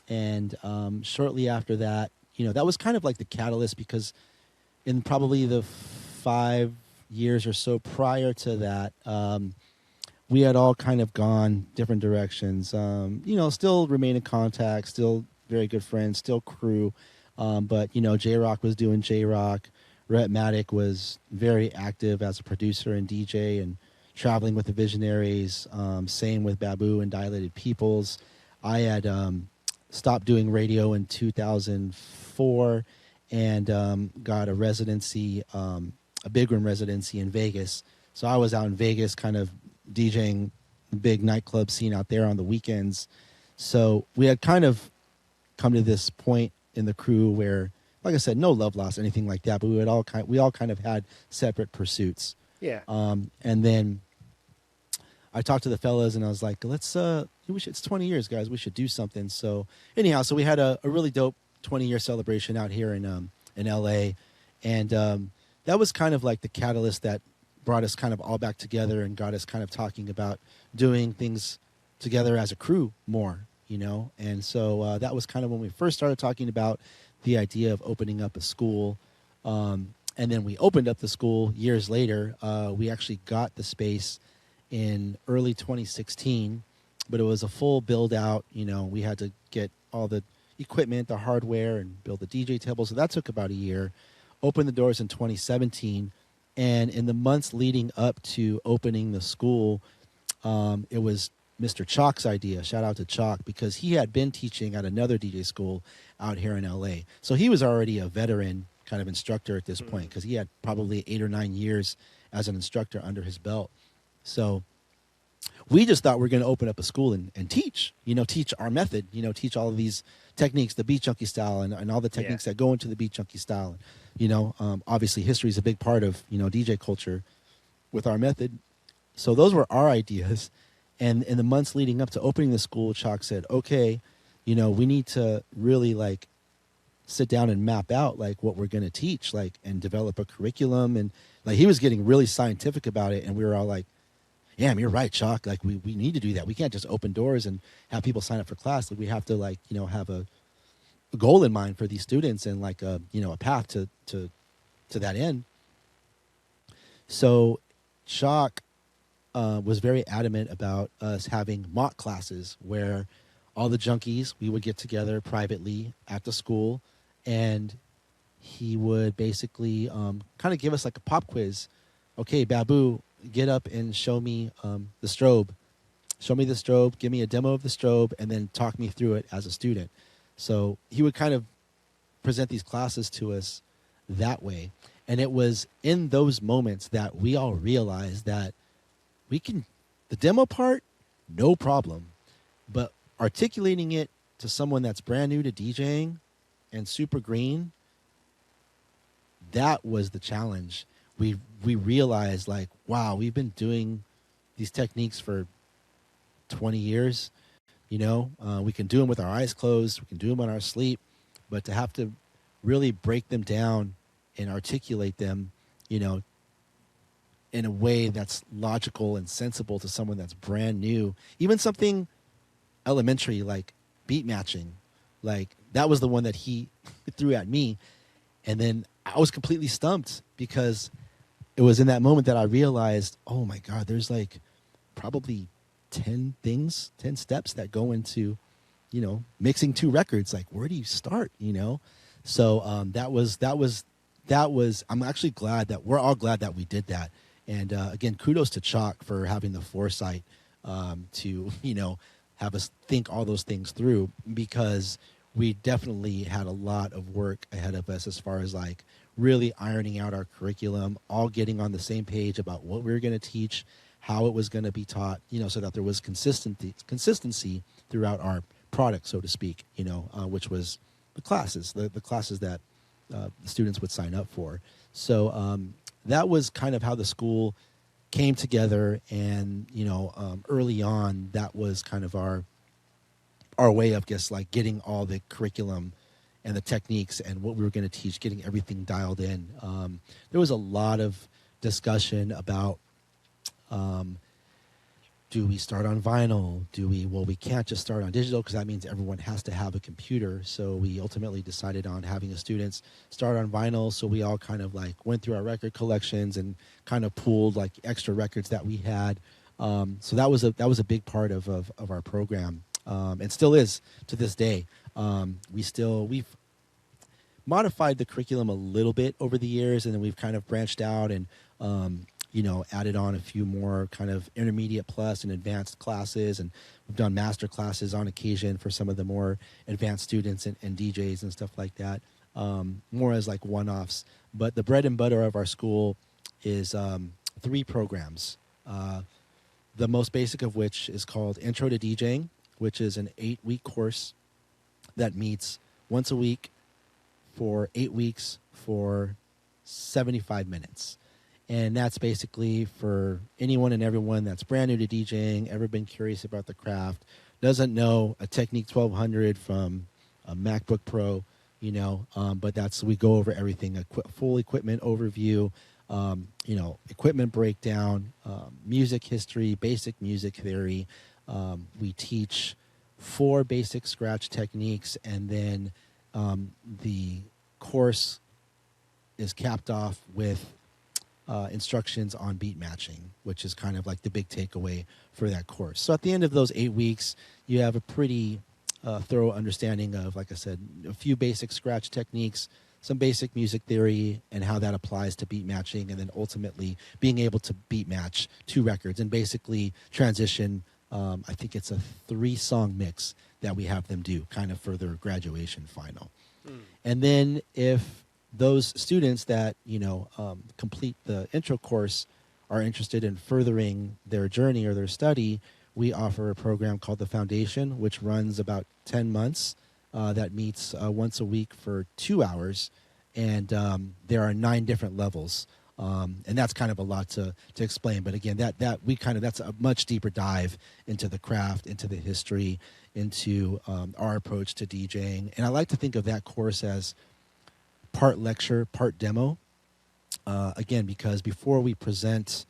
and shortly after that, that was kind of like the catalyst, because in probably the 5 years or so prior to that, we had all kind of gone different directions. Still remain in contact, still very good friends, still crew. But J-Rock was doing J-Rock. Rhett Matic was very active as a producer and DJ and traveling with the Visionaries. Same with Babu and Dilated Peoples. I had stopped doing radio in 2004 and got a residency, a big room residency in Vegas. So I was out in Vegas kind of DJing the big nightclub scene out there on the weekends. So we had kind of come to this point in the crew where, like I said, no love lost, anything like that, but we all kind of had separate pursuits. Yeah. And then I talked to the fellas and I was like, it's 20 years, guys. We should do something. So anyhow, so we had a really dope 20-year celebration out here in LA. And that was kind of like the catalyst that brought us kind of all back together and got us kind of talking about doing things together as a crew more, And so that was kind of when we first started talking about the idea of opening up a school. And then we opened up the school years later. We actually got the space in early 2016. but it was a full build out. We had to get all the equipment, the hardware, and build the DJ table. So that took about a year. Opened the doors in 2017. And in the months leading up to opening the school, it was Mr. Chalk's idea. Shout out to Chalk, because he had been teaching at another DJ school out here in LA. So he was already a veteran kind of instructor at this point, because he had probably 8 or 9 years as an instructor under his belt. So we just thought we were going to open up a school and teach, teach our method, teach all of these techniques, the Beat Junkie style, and all the techniques that go into the Beat Junkie style. Obviously history is a big part of, DJ culture with our method. So those were our ideas. And in the months leading up to opening the school, Chalk said, okay, we need to really sit down and map out what we're going to teach, and develop a curriculum. And he was getting really scientific about it. And we were all like, yeah, you're right, Chalk. We need to do that. We can't just open doors and have people sign up for class. We have to have a goal in mind for these students and a path to that end. So Chalk was very adamant about us having mock classes where all the junkies, we would get together privately at the school, and he would basically kind of give us a pop quiz. Okay, Babu, get up and show me the strobe. Show me the strobe, give me a demo of the strobe, and then talk me through it as a student. So he would kind of present these classes to us that way. And it was in those moments that we all realized that we can, the demo part, no problem. But articulating it to someone that's brand new to DJing and super green, that was the challenge. We realized wow, we've been doing these techniques for 20 years. We can do them with our eyes closed. We can do them in our sleep. But to have to really break them down and articulate them, in a way that's logical and sensible to someone that's brand new, even something elementary like beat matching, that was the one that he threw at me. And then I was completely stumped, because it was in that moment that I realized, oh my God, there's probably 10 steps that go into, mixing two records. Where do you start, So that was, I'm actually glad that we're all glad that we did that. And again, kudos to Chalk for having the foresight to, have us think all those things through, because we definitely had a lot of work ahead of us as far as really ironing out our curriculum, all getting on the same page about what we were going to teach, how it was going to be taught, so that there was consistency throughout our product, so to speak, which was the classes that the students would sign up for. So that was kind of how the school came together. And, early on, that was kind of our way of getting all the curriculum and the techniques and what we were going to teach, getting everything dialed in. There was a lot of discussion about, do we start on vinyl? We can't just start on digital, because that means everyone has to have a computer. So we ultimately decided on having the students start on vinyl. So we all kind of went through our record collections and kind of pooled extra records that we had. So that was a big part of our program, and still is to this day. We've modified the curriculum a little bit over the years, and then we've kind of branched out and, added on a few more kind of intermediate plus and advanced classes. And we've done master classes on occasion for some of the more advanced students and DJs and stuff like that, more as one-offs. But the bread and butter of our school is 3 programs, the most basic of which is called Intro to DJing, which is an 8-week course that meets once a week for 8 weeks for 75 minutes. And that's basically for anyone and everyone that's brand new to DJing, ever been curious about the craft, doesn't know a Technics 1200 from a MacBook Pro, but we go over everything, a full equipment overview, equipment breakdown, music history, basic music theory. We teach 4 basic scratch techniques, and then the course is capped off with instructions on beat matching, which is kind of like the big takeaway for that course. So at the end of those 8 weeks, you have a pretty thorough understanding of, like I said, a few basic scratch techniques, some basic music theory, and how that applies to beat matching, and then ultimately being able to beat match 2 records and basically transition. I think it's a 3-song mix that we have them do kind of for their graduation final. And then if those students that, complete the intro course are interested in furthering their journey or their study, we offer a program called the Foundation, which runs about 10 months. That meets once a week for 2 hours, and there are 9 different levels. And that's kind of a lot to explain. But again, that's a much deeper dive into the craft, into the history, into our approach to DJing. And I like to think of that course as part lecture, part demo. Again, because before we present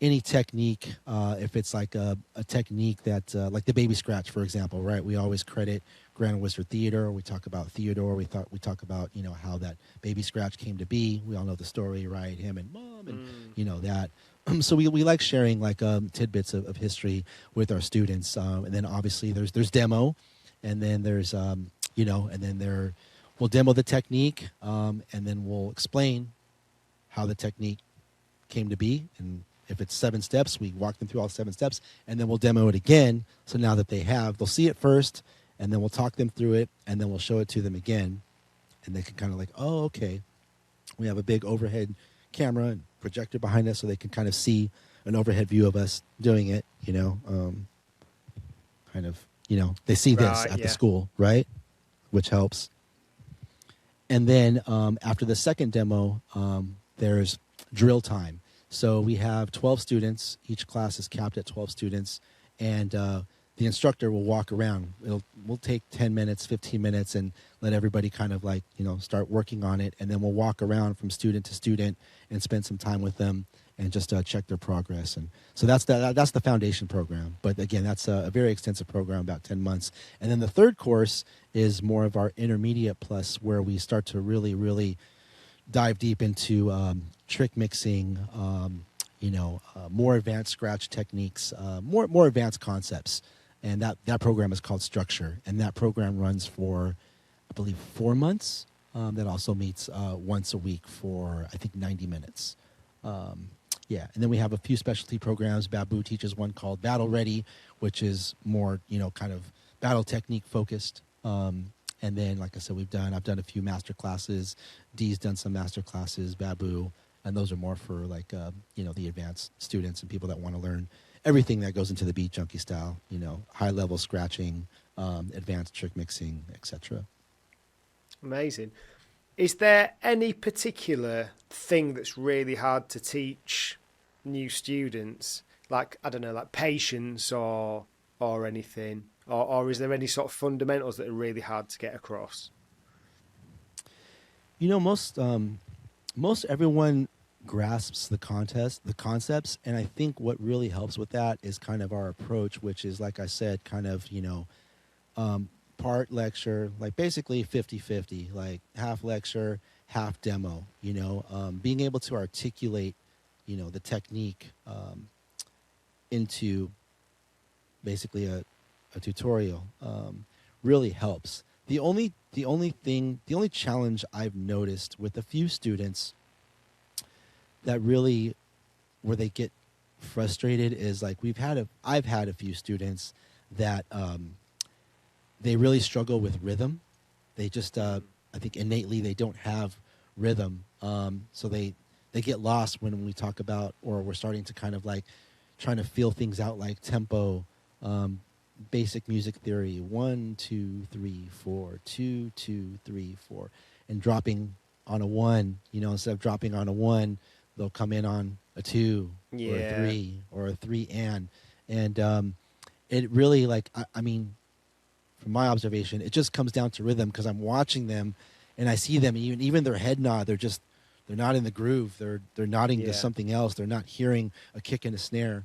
any technique, if it's like a technique that, like the baby scratch, for example, right? We always credit Grand Wizard Theodore. We talk about Theodore. We talk about, how that baby scratch came to be. We all know the story, right? Him and mom and, that. So we like sharing like tidbits of history with our students. And then obviously there's demo, and then there's, and then we'll demo the technique, and then we'll explain how the technique came to be. And if it's 7 steps, we walk them through all 7 steps, and then we'll demo it again. So now that they'll see it first, and then we'll talk them through it, and then we'll show it to them again. And they can kind of like, oh, okay. We have a big overhead camera and projector behind us, so they can kind of see an overhead view of us doing it, they see this at the school, right? Which helps. And then after the second demo, there's drill time. So we have 12 students. Each class is capped at 12 students. And the instructor will walk around. We'll take 10 minutes, 15 minutes, and let everybody kind of like, start working on it. And then we'll walk around from student to student and spend some time with them and just check their progress. And so that's the foundation program. But again, that's a very extensive program, about 10 months. And then the third course is more of our intermediate plus, where we start to really, really dive deep into trick mixing, more advanced scratch techniques, more advanced concepts. And that program is called Structure. And that program runs for, I believe, 4 months. That also meets once a week for, I think, 90 minutes. And then we have a few specialty programs. Babu teaches one called Battle Ready, which is more, kind of battle technique focused. And then, like I said, I've done a few master classes. Dee's done some master classes, Babu, and those are more for like, the advanced students and people that want to learn everything that goes into the Beat Junkie style, high level scratching, advanced trick mixing, etc. Amazing. Is there any particular thing that's really hard to teach new students? Like, I don't know, like patience or anything? Or is there any sort of fundamentals that are really hard to get across? Most everyone grasps the concepts, and I think what really helps with that is kind of our approach, which is, like I said, kind of, part lecture, like basically 50-50, like half lecture, half demo, being able to articulate, the technique into basically a tutorial really helps. The only challenge I've noticed with a few students that really where they get frustrated is like I've had a few students that they really struggle with rhythm. They just I think innately they don't have rhythm, so they get lost when we talk about, or we're starting to kind of like trying to feel things out like tempo, basic music theory, 1 2 3 4, 2 2 3 4, and dropping on a 1. Instead of dropping on a 1, they'll come in on a 2 or a 3 or a 3 and it really, like, I mean, from my observation, it just comes down to rhythm, because I'm watching them and I see them, even their head nod, they're not in the groove. They're nodding to something else. They're not hearing a kick and a snare.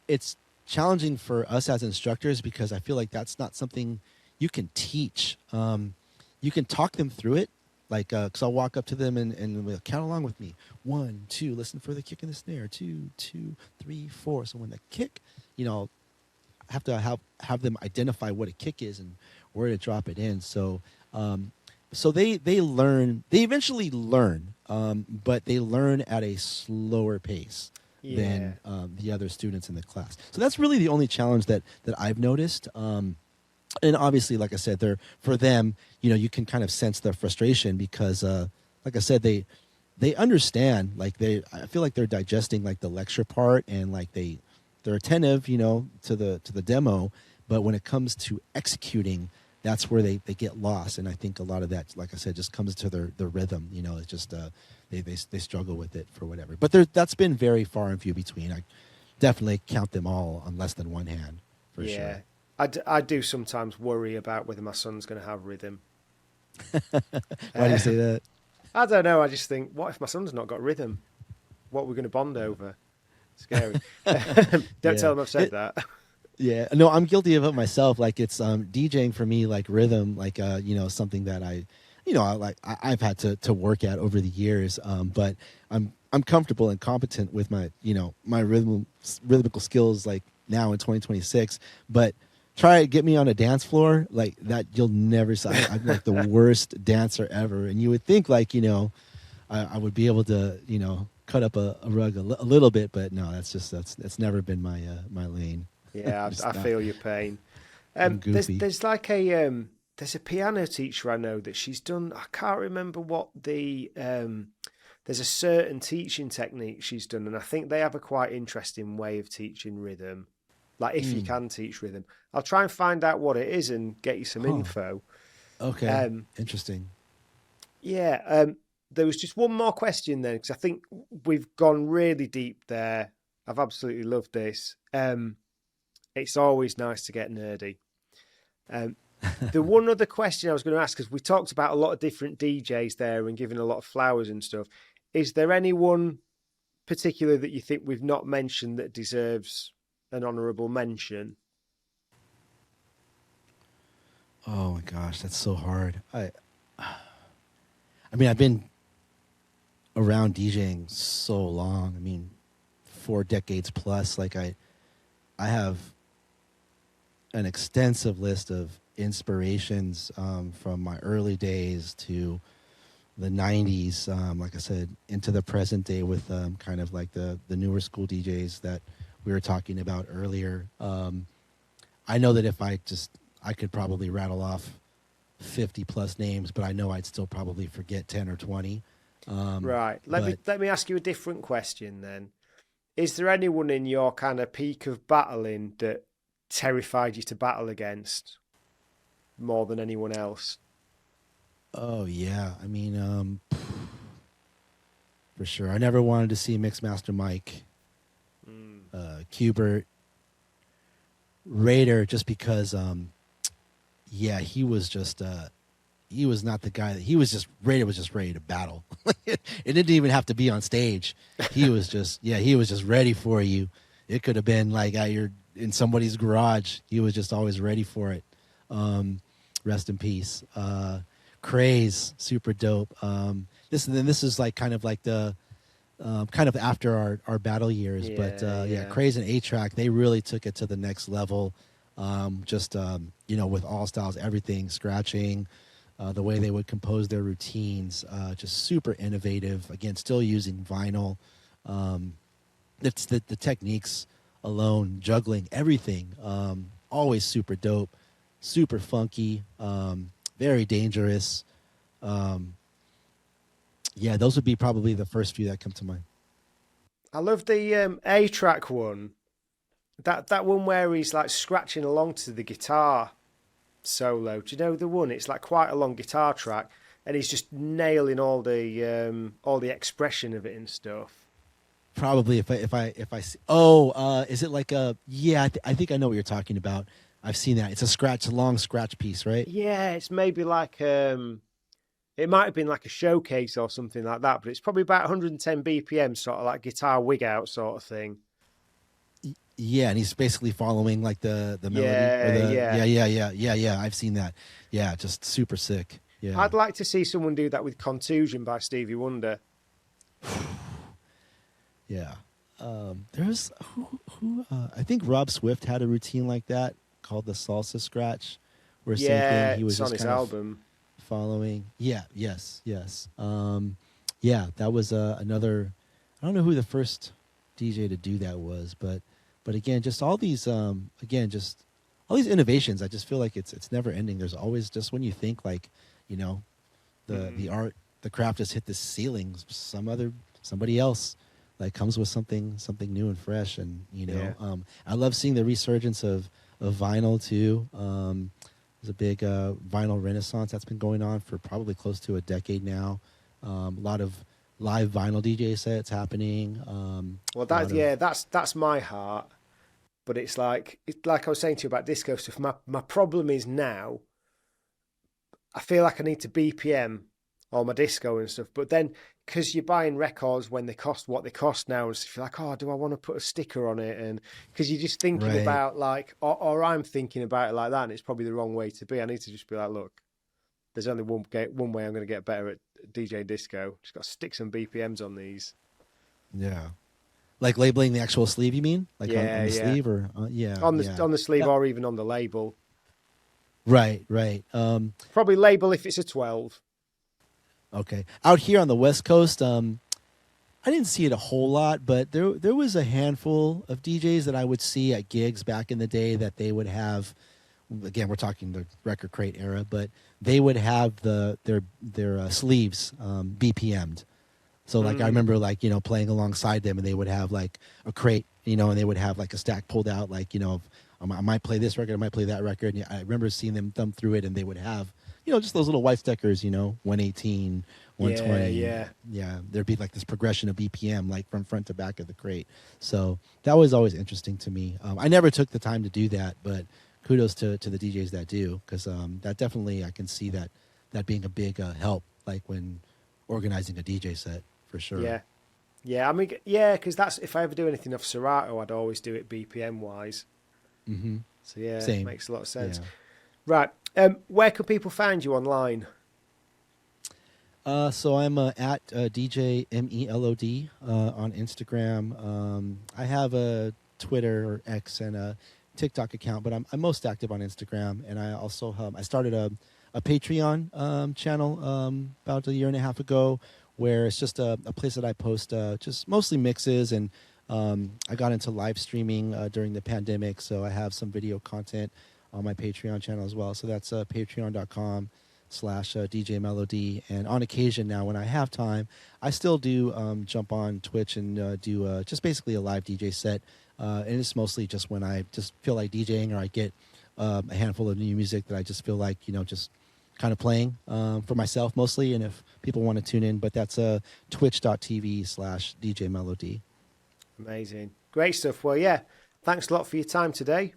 It's challenging for us as instructors, because I feel like that's not something you can teach. You can talk them through it, Like, because I'll walk up to them and they'll count along with me. 1, 2, listen for the kick and the snare. 2, 2, 3, 4. So when the kick, I have to have them identify what a kick is and where to drop it in. So, so they learn. They eventually learn, but they learn at a slower pace than the other students in the class. So that's really the only challenge that I've noticed. And obviously, like I said, for them, you can kind of sense the frustration because, like I said, they understand. Like I feel like they're digesting like the lecture part, and like they're attentive, to the demo. But when it comes to executing, that's where they get lost. And I think a lot of that, like I said, just comes to their rhythm. It's just they struggle with it for whatever. But that's been very far and few between. I definitely count them all on less than one hand, for sure. I do sometimes worry about whether my son's going to have rhythm. Why do you say that? I don't know. I just think, what if my son's not got rhythm? What are we going to bond over? Scary. Don't tell him I've said that. Yeah, no, I'm guilty of it myself. Like it's DJing for me, like rhythm, like something that I've had to work at over the years. But I'm comfortable and competent with my my rhythmical skills like now in 2026. But try to get me on a dance floor like that, you'll never see. I'm like the worst dancer ever, and you would think like I would be able to cut up a rug a little bit, but no, that's never been my lane. Yeah, I feel your pain. There's like there's a piano teacher I know that she's done. I can't remember what there's a certain teaching technique she's done, and I think they have a quite interesting way of teaching rhythm. Like if you can teach rhythm, I'll try and find out what it is and get you some info. Okay, interesting. Yeah, there was just one more question then, because I think we've gone really deep there. I've absolutely loved this. It's always nice to get nerdy. The one other question I was going to ask, because we talked about a lot of different DJs there and giving a lot of flowers and stuff. Is there anyone particular that you think we've not mentioned that deserves an honourable mention? Oh my gosh, that's so hard. I mean, I've been around DJing so long. I mean, 4 decades plus. Like I have an extensive list of inspirations from my early days to the 90s, like I said, into the present day with kind of like the newer school DJs that we were talking about earlier. I know that if I could probably rattle off 50 plus names, but I know I'd still probably forget 10 or 20. Right. Let me ask you a different question then. Is there anyone in your kind of peak of battling that terrified you to battle against more than anyone else? Oh yeah, I mean, for sure. I never wanted to see Mixmaster Mike, Qbert, Raider, just because, he was just he was not the guy that he was. Raider was just ready to battle. It didn't even have to be on stage. He was just ready for you. It could have been like in somebody's garage. He was just always ready for it. Rest in peace. Craze, super dope. This is like kind of like the kind of after our battle years, Craze and A-Trak, they really took it to the next level. With all styles, everything, scratching, the way they would compose their routines, just super innovative. Again, still using vinyl. It's the techniques alone, juggling everything, always super dope, super funky, very dangerous. Those would be probably the first few that come to mind. I love the A-Trak one. That one where he's like scratching along to the guitar solo. Do you know the one? It's like quite a long guitar track, and he's just nailing all the expression of it and stuff. Probably if I see. Oh, is it like a? Yeah, I think I know what you're talking about. I've seen that. It's a long scratch piece, right? Yeah, it's maybe like it might have been like a showcase or something like that, but it's probably about 110 BPM, sort of like guitar wig out sort of thing. Yeah, and he's basically following like the melody. Yeah. I've seen that. Yeah, just super sick. Yeah. I'd like to see someone do that with Contusion by Stevie Wonder. Yeah. There's who I think Rob Swift had a routine like that called the Salsa Scratch, where same thing, he was it's on just his kind album. of following. Yeah, yes. Yeah, that was another. I don't know who the first DJ to do that was, but again, just all these just all these innovations. I just feel like it's never ending. There's always, just when you think like, the art, the craft has hit the ceilings, somebody else like comes with something new and fresh. And I love seeing the resurgence of vinyl too. There's a big vinyl renaissance that's been going on for probably close to a decade now. A lot of live vinyl DJ sets happening. That's my heart. But it's like I was saying to you about disco stuff. My problem is now, I feel like I need to BPM all my disco and stuff. But then, because you're buying records when they cost what they cost now, and so you're like, oh, do I want to put a sticker on it? And because you're just thinking about like, or I'm thinking about it like that, and it's probably the wrong way to be. I need to just be like, look, there's only one way I'm going to get better at DJ disco. Just got to stick some BPMs on these. Yeah. Like labeling the actual sleeve, you mean? Like on the sleeve, or on the sleeve, or even on the label. Right. Probably label if it's a 12. Okay. Out here on the West Coast, I didn't see it a whole lot, but there was a handful of DJs that I would see at gigs back in the day that they would have. Again, we're talking the record crate era, but they would have their sleeves BPM'd. So like I remember like playing alongside them, and they would have like a crate, and they would have like a stack pulled out, like I might play this record, I might play that record. And I remember seeing them thumb through it, and they would have just those little white stickers, 118, 120. Yeah. There'd be like this progression of BPM, like from front to back of the crate. So that was always interesting to me. I never took the time to do that, but kudos to the DJs that do, because that definitely, I can see that being a big help, like when organizing a DJ set. For sure. Yeah. I mean, because that's, if I ever do anything off Cerritos, I'd always do it BPM wise. Mm-hmm. So yeah, Same. Makes a lot of sense. Yeah. Right. Where can people find you online? So I'm at DJ Melo D on Instagram. I have a Twitter or X and a TikTok account, but I'm most active on Instagram. And I also I started a Patreon channel about a year and a half ago, where it's just a place that I post just mostly mixes. And I got into live streaming during the pandemic, so I have some video content on my Patreon channel as well. So that's patreon.com/DJ Melo D. And on occasion now, when I have time, I still do jump on Twitch and do just basically a live DJ set. And it's mostly just when I just feel like DJing, or I get a handful of new music that I just feel like, just kind of playing for myself mostly, and if people want to tune in. But that's twitch.tv/DJ Melo D. Amazing. Great stuff. Well, yeah, thanks a lot for your time today.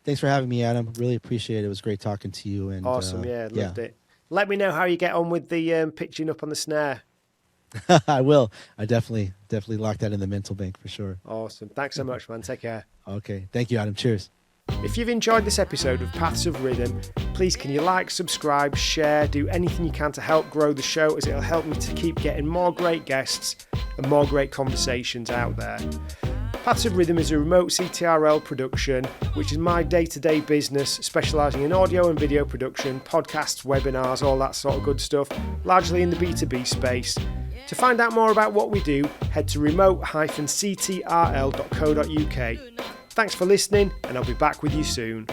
Thanks for having me, Adam. Really appreciate it. It was great talking to you. And awesome. Loved it. Let me know how you get on with the pitching up on the snare. I will. I definitely lock that in the mental bank for sure. Awesome. Thanks so much, man. Take care. Okay. Thank you, Adam. Cheers. If you've enjoyed this episode of Paths of Rhythm, please can you like, subscribe, share, do anything you can to help grow the show, as it'll help me to keep getting more great guests and more great conversations out there. Paths of Rhythm is a remote CTRL production, which is my day-to-day business, specialising in audio and video production, podcasts, webinars, all that sort of good stuff, largely in the B2B space. To find out more about what we do, head to remote-ctrl.co.uk. Thanks for listening, and I'll be back with you soon.